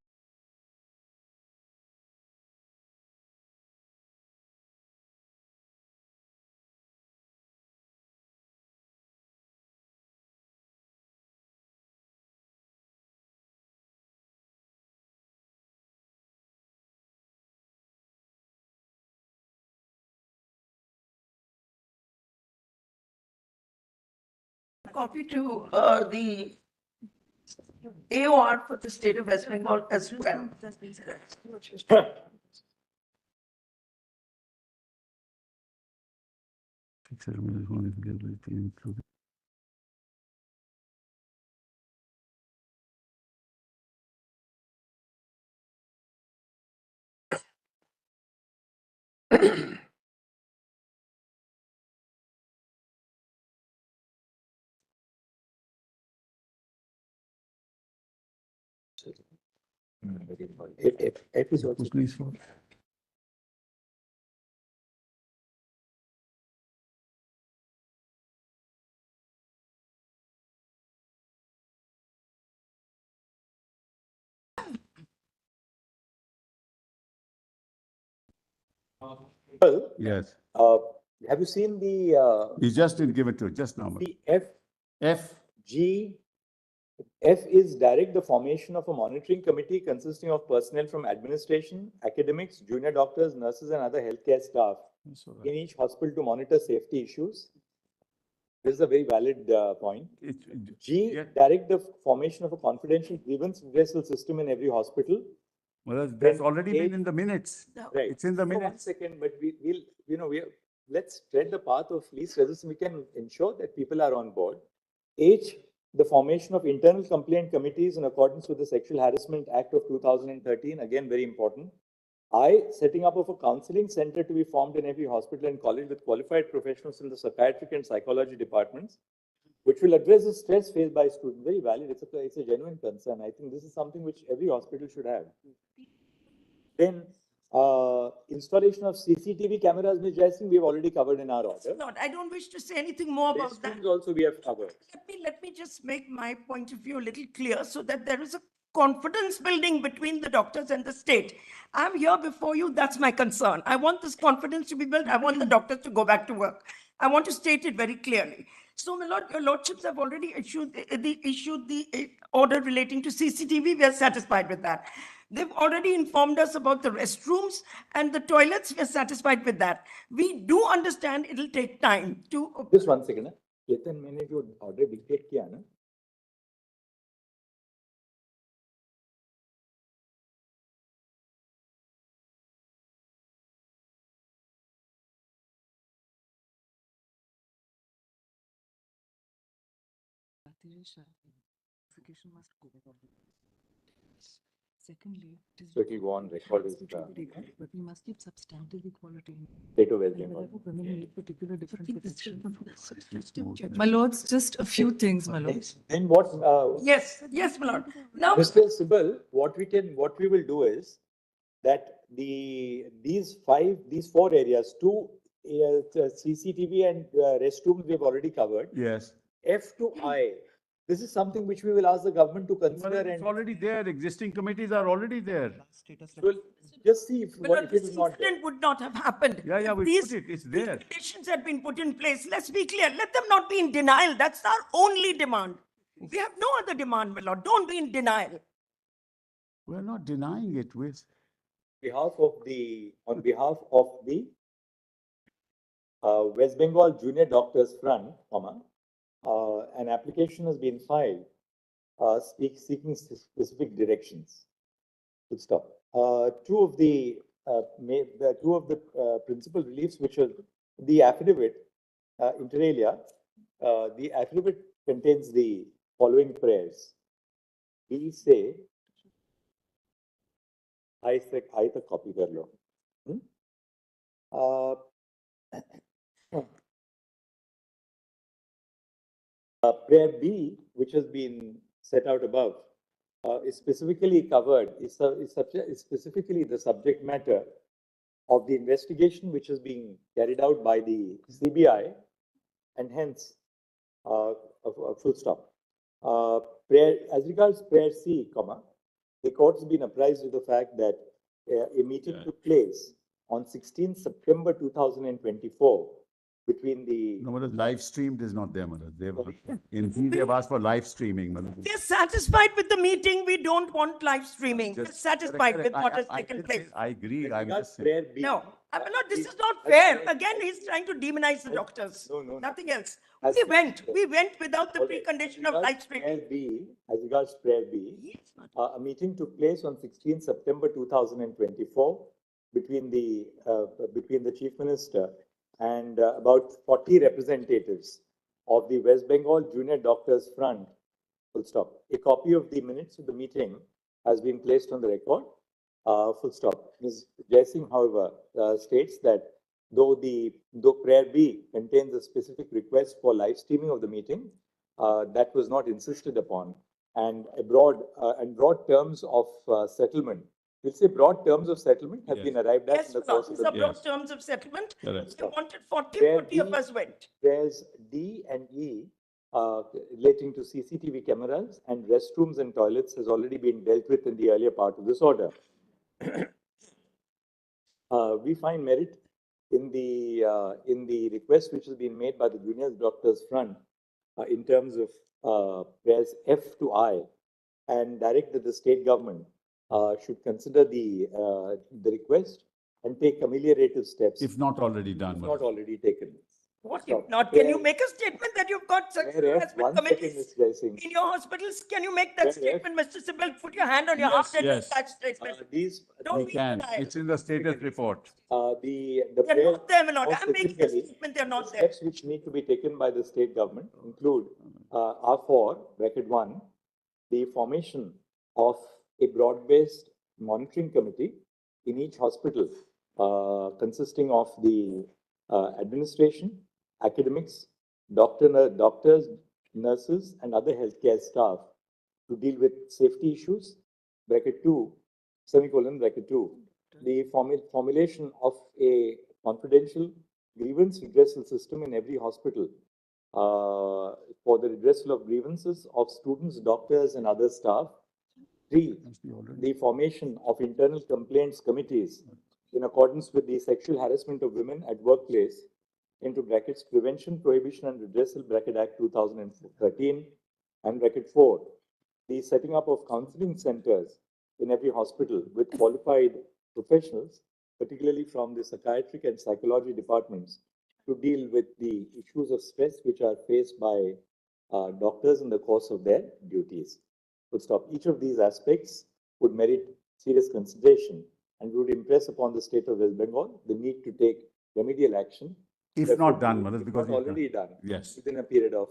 Copy to the AOR for the state of West Bengal as well. F is also. Please. Well, Yes. have you seen the You just didn't give it to it, just now. the F. F is direct the formation of a monitoring committee consisting of personnel from administration, academics, junior doctors, nurses, and other healthcare staff in each hospital to monitor safety issues. This is a very valid point. G, yeah. direct the formation of a confidential grievance redressal system in every hospital. Well, that's Then already been H- in the minutes. Right. It's in the So One minutes. second, but let's tread the path of least resistance. We can ensure that people are on board. H, the formation of internal complaint committees in accordance with the Sexual Harassment Act of 2013, again, very important. I, setting up of a counseling center to be formed in every hospital and college with qualified professionals in the psychiatric and psychology departments, which will address the stress faced by students. Very valid. It's a genuine concern. I think this is something which every hospital should have. Then, installation of CCTV cameras, Ms. Jaising, we have already covered in our order. Not, I don't wish to say anything more about that. Restrooms also we have covered. Let me just make my point of view a little clear so that there is a confidence building between the doctors and the state. I'm here before you, that's my concern. I want this confidence to be built. I want the doctors to go back to work. I want to state it very clearly. So, my lord, your lordships have already issued the order relating to CCTV. We are satisfied with that. They've already informed us about the restrooms and the toilets. We are satisfied with that. We do understand it'll take time to. Just one second. Ketan, मैंने जो order dictate किया ना, Secondly, so it will go on record as but we must keep substantive equality. state of West Bengal. Women need particular different protection. My lords, just a few things, my lords. Then what? Yes, my lord. Now, Mr. Sibal, what we will do is that these four areas, two CCTV and restrooms we have already covered. Yes. F to I, this is something which we will ask the government to Well, consider it's and already there. Existing committees are already there. we'll just see if but it this is not there. incident would not have happened. Yeah, if we these put it. It's there. conditions had been put in place. Let's be clear. Let them not be in denial. That's our only demand. We have no other demand, my lord. Don't be in denial. We're not denying it. On behalf of the West Bengal Junior Doctors Front, an application has been filed seeking specific directions. Good stop. Two of the principal reliefs, which are the affidavit, inter alia, the affidavit contains the following prayers. We say, I the copy कर लो. Prayer B, which has been set out above, is specifically covered, is specifically the subject matter of the investigation which is being carried out by the CBI, and hence a full stop. As regards prayer C, the court has been apprised of the fact that a meeting took place on 16th September 2024 between the. No, Madam, live streamed is not there, Madam. They've asked for live streaming, Madam. We're satisfied with the meeting. We don't want live streaming. We're satisfied with what has taken place. I agree. I'm just Prayer B. No, this is not fair. Again, he's trying to demonize the doctors. No. Nothing else. We went without the precondition of live streaming. As regards prayer B, a meeting took place on 16 September 2024 between the Chief Minister and about 40 representatives of the West Bengal Junior Doctors Front. Full stop. A copy of the minutes of the meeting has been placed on the record. Full stop. Ms. Jaising, however, states that though prayer B contains a specific request for live streaming of the meeting, that was not insisted upon, and broad terms of settlement. We'll say broad terms of settlement have been arrived at in the course of these are the broad terms of settlement. They wanted 40 of us went. Prayers D and E relating to CCTV cameras and restrooms and toilets has already been dealt with in the earlier part of this order. We find merit in the request which has been made by the Junior Doctors Front in terms of prayers F to I, and direct that the state government should consider the request and take ameliorative steps. If not already done. Not already taken. What Stop. if not? Can you Fair- make a statement that you've got such fair, harassment one second, committees Mr. Jaising. in your hospitals? Can you make that Fair, statement, Mr. Sibbal? Put your hand on your Yes, heart and yes. make that statement. These, Don't We be can. denial. It's in the status report. the They're prayer, not there, my lord. more I'm making a specifically, statement, they're the not there. steps which need to be taken by the state government include, are for, bracket 1, the formation of a broad-based monitoring committee in each hospital, consisting of the administration, academics, doctors, nurses, and other healthcare staff to deal with safety issues. Bracket 2, semicolon, bracket 2, the formulation of a confidential grievance redressal system in every hospital for the redressal of grievances of students, doctors, and other staff. 3, the formation of internal complaints committees in accordance with the Sexual Harassment of Women at Workplace, into brackets, Prevention, Prohibition, and Redressal, bracket Act 2013, and bracket 4, the setting up of counseling centers in every hospital with qualified professionals, particularly from the psychiatric and psychology departments, to deal with the issues of stress which are faced by doctors in the course of their duties. Would stop. Each of these aspects would merit serious consideration and would impress upon the state of West Bengal the need to take remedial action. If not done, Manoj, if because not it's already done. Yes. Within a period of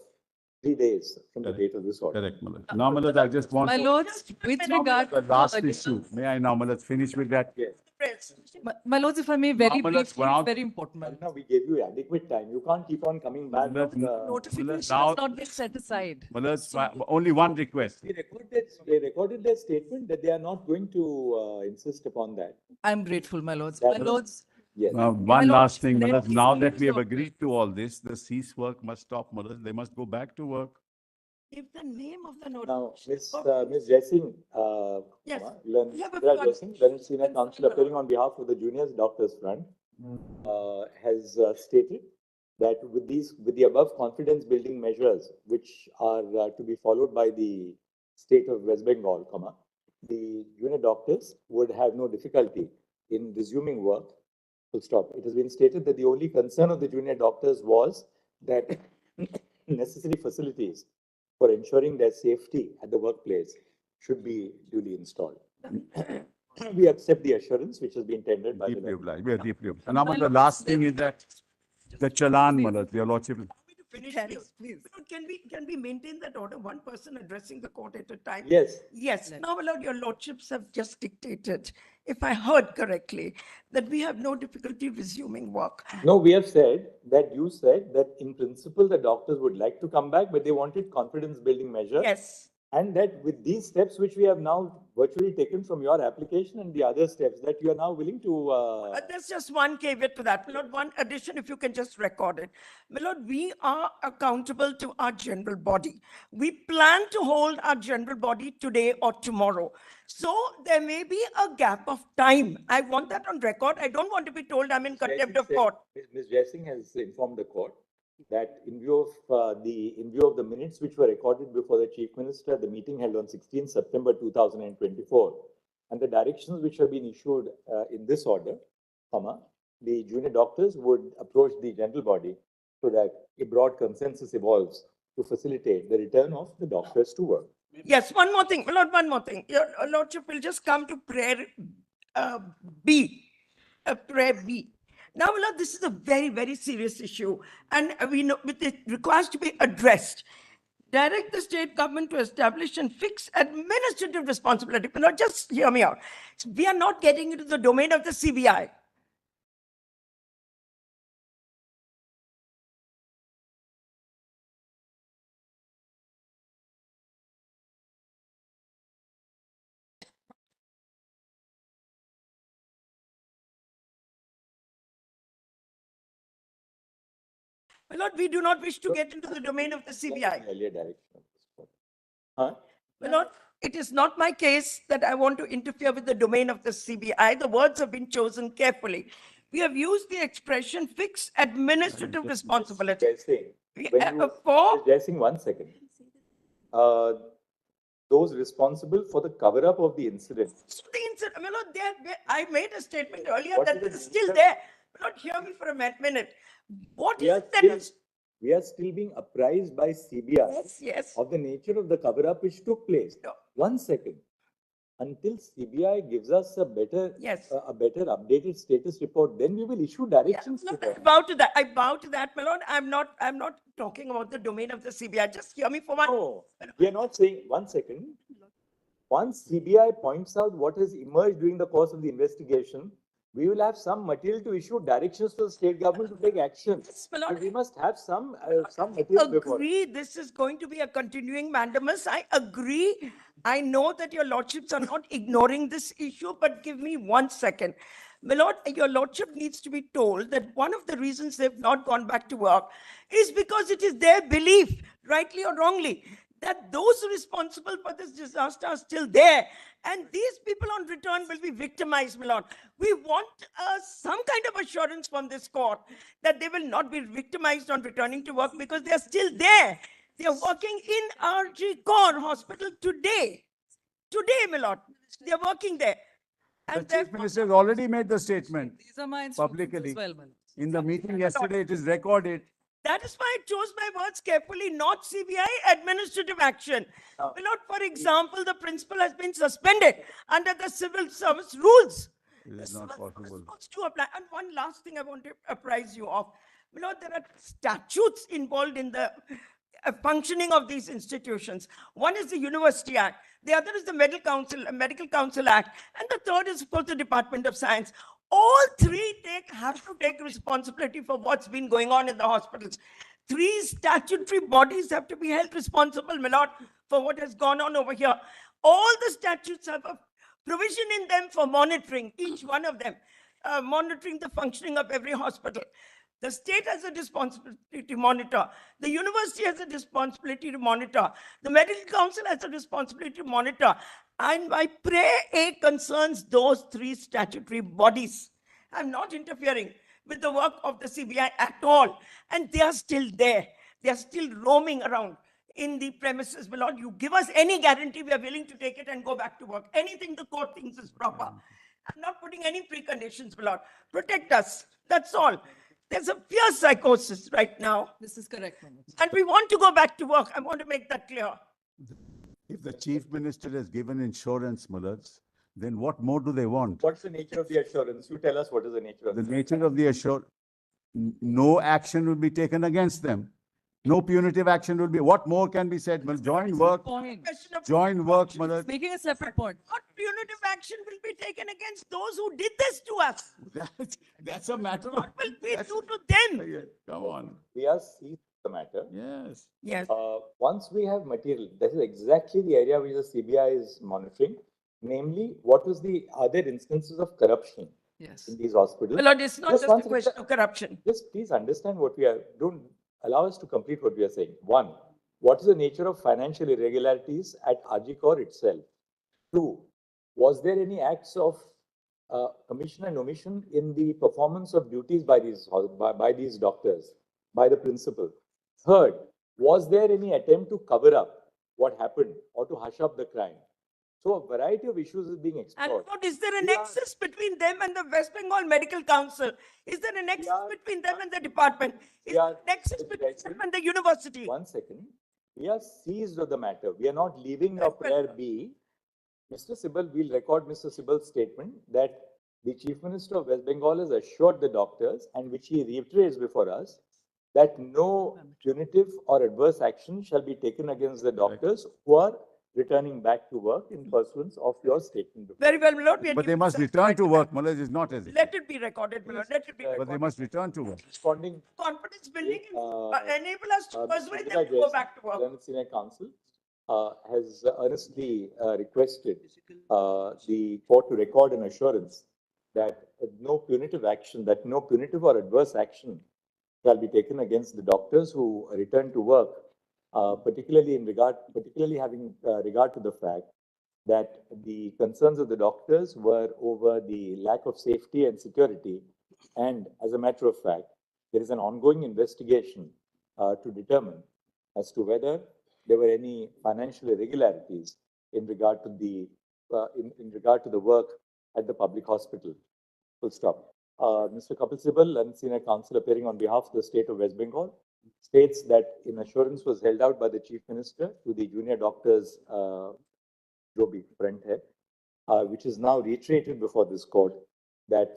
3 days from the Correct. date of this order. Correct, Manoj. Now, Manoj, I just want My to, lords, with regard the to last the issue. May I now, Manoj, finish with that? Yes. My lords, if I may, very Now, Manoj, briefly, now- it's very important. my lords. Now we gave you adequate time. You can't keep on coming back. Notification now- has not been set aside. Manoj, only one request. They recorded their statement that they are not going to insist upon that. I'm grateful, my lords. That- My lords, Yes. One My lord, last thing, let Manoj, me now see that we have this agreed to all this, the cease work must stop, Manoj. They must go back to work. If the name of the Now, notification. Ms. Jaising, Yes. Learned We have a Indira flood. Jaising, Learned Senior Counsel appearing on behalf of the Juniors Doctors Front, has stated that with the above confidence building measures, which are to be followed by the state of West Bengal, the junior doctors would have no difficulty in resuming work. Full stop. It has been stated that the only concern of the junior doctors was that necessary facilities for ensuring their safety at the workplace should be duly installed. We accept the assurance which has been tendered by Deeply the. obliged. We are deeply obliged. And now, the last thing is that the challan, Manoj, your lordship. Finish, Can- please, please. Can we maintain that order, one person addressing the court at a time? Yes. Yes. Now, my lord, your lordships have just dictated, if I heard correctly, that we have no difficulty resuming work. No, we have said that you said that in principle, the doctors would like to come back, but they wanted confidence building measures. Yes. And that with these steps, which we have now virtually taken from your application and the other steps, that you are now willing to. There's just one caveat to that, my lord, one addition, if you can just record it. My lord, we are accountable to our general body. We plan to hold our general body today or tomorrow. So there may be a gap of time. I want that on record. I don't want to be told I'm in contempt of court. Ms. Jaising has informed the court that in view of the minutes which were recorded before the Chief Minister at the meeting held on 16 September 2024, and the directions which have been issued in this order, the junior doctors would approach the general body so that a broad consensus evolves to facilitate the return of the doctors to work. Yes, one more thing, my lord, one more thing. Your lordship will just come to prayer B, prayer B. Now, my lord, this is a very, very serious issue, and we know it requires to be addressed. Direct the state government to establish and fix administrative responsibility. My lord, just hear me out. We are not getting into the domain of the CBI. My lord, we do not wish to get into the domain of the CBI. Earlier direction. Huh? My lord, it is not my case that I want to interfere with the domain of the CBI. The words have been chosen carefully. We have used the expression fix administrative responsibility. Jaising, 1 second. Those responsible for the cover up of the incident. So the incident, my lord, I made a statement earlier What that did the it's still minister- there. Not hear me for a minute. What We is are it that still, is? we are still being apprised by CBI Yes. of the nature of the cover-up which took place. No. 1 second. Until CBI gives us a better, Yes. a better updated status report, then we will issue directions to I them. bow to that. I bow to that, my lord. I'm not talking about the domain of the CBI. Just hear me for one. No, we are not saying, 1 second. Once CBI points out what has emerged during the course of the investigation, we will have some material to issue directions to the state government to take action. my lord. But we must have some material before. Agree, this is going to be a continuing mandamus. I agree. I know that your lordships are not ignoring this issue, but give me 1 second. My lord, your lordship needs to be told that one of the reasons they've not gone back to work is because it is their belief, rightly or wrongly, that those responsible for this disaster are still there. And these people on return will be victimized, my lord. We want some kind of assurance from this court that they will not be victimized on returning to work because they are still there. They are working in r.g.kar hospital today. Today, my lord. They are working there. The Chief Minister has already made the statement These are my instructions publicly. as well, my lord. In the meeting yesterday, it is recorded. That is why I chose my words carefully, not CBI administrative action. My lord, for example, the principal has been suspended under the civil service rules. It is not possible. To apply. And one last thing I want to apprise you of. You know, there are statutes involved in the functioning of these institutions. One is the University Act, the other is the Medical Council Act, and the third is, of course, the Department of Science. All three have to take responsibility for what's been going on in the hospitals. Three statutory bodies have to be held responsible, my lord, for what has gone on over here. All the statutes have a provision in them for monitoring, each one of them, monitoring the functioning of every hospital. The state has a responsibility to monitor. The university has a responsibility to monitor. The medical council has a responsibility to monitor. And my prayer concerns those three statutory bodies. I'm not interfering with the work of the CBI at all. And they are still there. They are still roaming around in the premises. My lord, you give us any guarantee, we are willing to take it and go back to work. Anything the court thinks is proper. I'm not putting any preconditions, my lord. Protect us. That's all. There's a fierce psychosis right now. This is correct, my lord. And we want to go back to work. I want to make that clear. If the Chief Minister has given insurance, Mullards, then what more do they want? What's the nature of the assurance? You tell us what is the nature of The nature of the assurance, no action will be taken against them. No punitive action will be, what more can be said? Well, join work, Point. Mullards. Making a separate point. What punitive action will be taken against those who did this to us? That's a matter of. What will we do to them? Come on. We are seized the matter. Yes. Yes. Once we have material, that is exactly the area which the CBI is monitoring. Namely, what was the other instances of corruption in these hospitals? My lord, it's not just one a question second. of corruption. Just please understand what we are, don't allow us to complete what we are saying. One, what is the nature of financial irregularities at r.g.kar itself? Two, was there any acts of commission and omission in the performance of duties by these doctors, by the principal? Third, was there any attempt to cover up what happened or to hush up the crime? So a variety of issues is being And explored. what, is there a nexus between them and the West Bengal Medical Council? Is there a nexus between them and the department? Is there a nexus between them and the university? 1 second. We are seized of the matter. We are not leaving your prayer be. Mr. Sibal, we'll record Mr. Sibal's statement that the Chief Minister of West Bengal has assured the doctors, and which he reiterates before us, that no punitive or adverse action shall be taken against the doctors who are returning back to work in pursuance of your statement. Very well, my lord. But they must return to work, Mullards, is not as if. Let it be recorded, my lord. Let it be recorded. But they must return to work. Responding. Confidence building enable us to persuade them to Jason, go back to work. Learned Senior Counsel has earnestly requested the court to record an assurance that no punitive action, that no punitive or adverse action shall be taken against the doctors who return to work, particularly having regard to the fact that the concerns of the doctors were over the lack of safety and security. And as a matter of fact, there is an ongoing investigation to determine as to whether there were any financial irregularities in regard to the in regard to the work at the public hospital. Full stop. Mr. Kapil Sibal, and senior counsel appearing on behalf of the state of West Bengal, states that an assurance was held out by the chief minister to the junior doctors, Joby Front Head, which is now reiterated before this court, that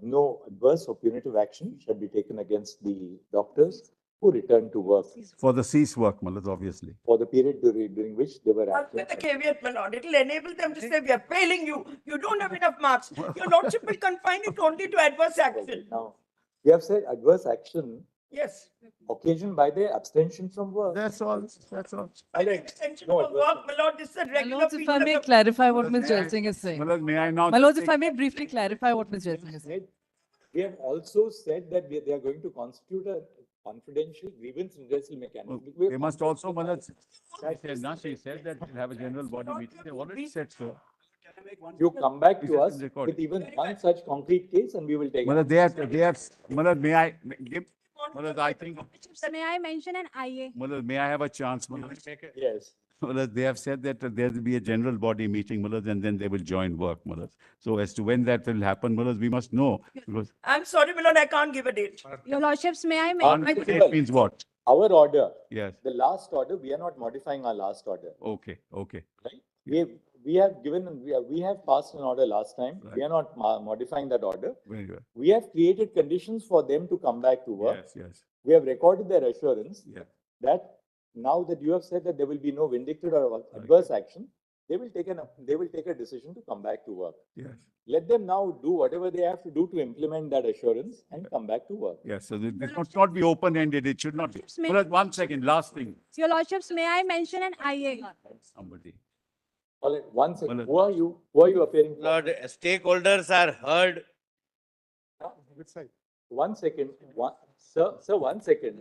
no adverse or punitive action shall be taken against the doctors who return to work For the cease work, Malad, obviously. for the period during which they were With absent. the caveat, my lord, it will enable them to say, we are failing you, you don't have enough marks. Your lordship will confine it only to adverse action. Now, we have said adverse action Yes. occasioned by their abstention from work. That's all, that's all. By the extension of work, my lord, this is a My regular lords, if I period may of- clarify what Ms. Jaising is saying. Malad, may I now? My lords, if I may briefly clarify what Ms. Jaising is saying. We have also said that they are going to constitute a confidential grievance redressal mechanism. We have They must also, Malad, That she said that we'll have a general body meeting. They already said so. You come back Is to it us recorded? with even one such concrete case and we will take. Malad, Malad, may I give, Malad, I think, May I mention an IA? Malad, may I have a chance, Malad? Yes. Malad, they have said that there will be a general body meeting, Malad, and then they will join work, Malad. So as to when that will happen, Malad, we must know, because I'm sorry, my lord, I can't give a date. Your lordships, may I mention? it means what? Our order, Yes, the last order, we are not modifying our last order, okay, okay. right? We have given, we have passed an order last time. We Right. are not modifying that order. Very good. We have created conditions for them to come back to work. Yes, yes, We have recorded their assurance yeah. that now that you have said that there will be no vindictive or adverse action, they will take a decision to come back to work. Yes, Let them now do whatever they have to do to implement that assurance and come back to work. yes. So this must not be open-ended. It should not be. May- Malad, 1 second, last thing. Your lordships, may I mention an IA? Somebody. All right, one second. Well, Who are you? Who are you appearing for? Lord, stakeholders are heard. Which side? 1 second. Sir, 1 second.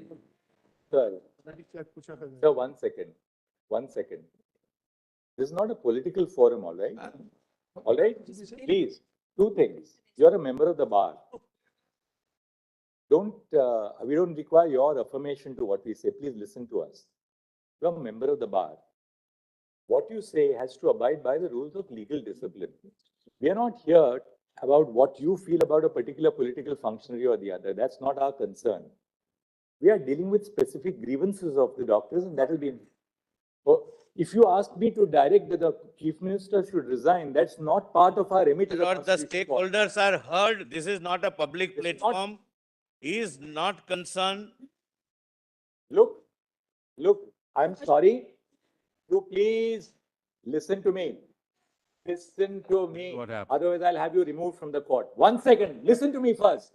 Sir, 1 second. 1 second. This is not a political forum, all right? All right? Please, two things. You're a member of the bar. We don't require your affirmation to what we say. Please listen to us. You're a member of the bar. What you say has to abide by the rules of legal discipline. We are not here about what you feel about a particular political functionary or the other. That's not our concern. We are dealing with specific grievances of the doctors, and that will be. If you ask me to direct that the chief minister should resign, that's not part of our remit. as a Lord, the constitutional body. stakeholders are heard. This is not a public platform. He is not concerned. Look, I'm sorry. You please listen to me. Listen to me. What happened? Otherwise, I'll have you removed from the court. 1 second. Listen to me first.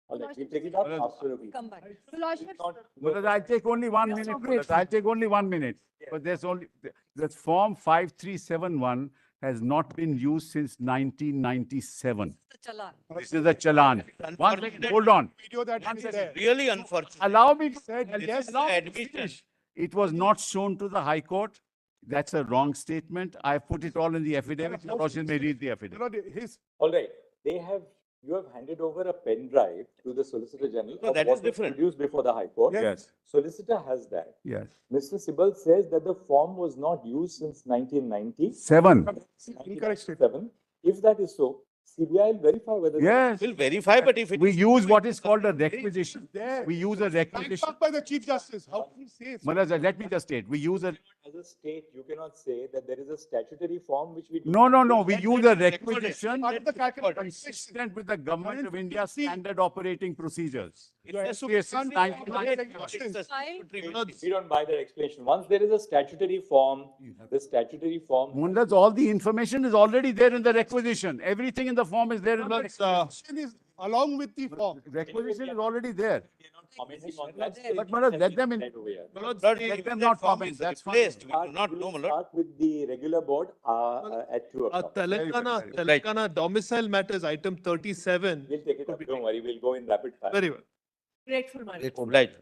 All right, we'll take it up after a week. Come back. Your lordships, Malad, I'll take only 1 minute. Malad, I'll take only 1 minute. But there's only, the form 5371 has not been used since 1997. This is a challan. 1 second, hold on. Video that is there. Really unfortunate. Allow me, This is allow me to admission. finish. It was not shown to the High Court. That's a wrong statement. I put it all in the affidavit. Your Lordship may read the You affidavit. know, his, All right. You have handed over a pen drive to the Solicitor General. No, of that what is was different. Produced before the High Court. Yes, Solicitor has that. yes. Mr. Sibal says that the form was not used since 1990. 7. incorrect statement. 1997. If that is so, CBI will verify whether. Yes. We'll verify, but if it We is use what is called a requisition. There. We use a Backed requisition. up by the chief justice. How can you say it? Malad, let me just state, we use a, As a state, you cannot say that there is a statutory form which we do. no, we use a requisition Part of the calculation. consistent with the Government of India's standard operating procedures. It's a Yes, statutory since 1990. form. It's a statutory body. We don't buy that explanation. Once there is a statutory form, the statutory form. Mundas, all the information is already there in the requisition. Everything in the form is there in the Question is along with the form. requisition is already there. We are not commenting on that. But Manoj, let them in. Right over here. Lord, Let if them that not form comment, is that's fine. replaced, we do not We know, will my lord. start with the regular board at 2 o'clock. Telangana- Telangana domicile matters, item 37. We'll take it up. Don't worry. We'll go in rapid fire. Very well. Grateful, my lord. Obliged.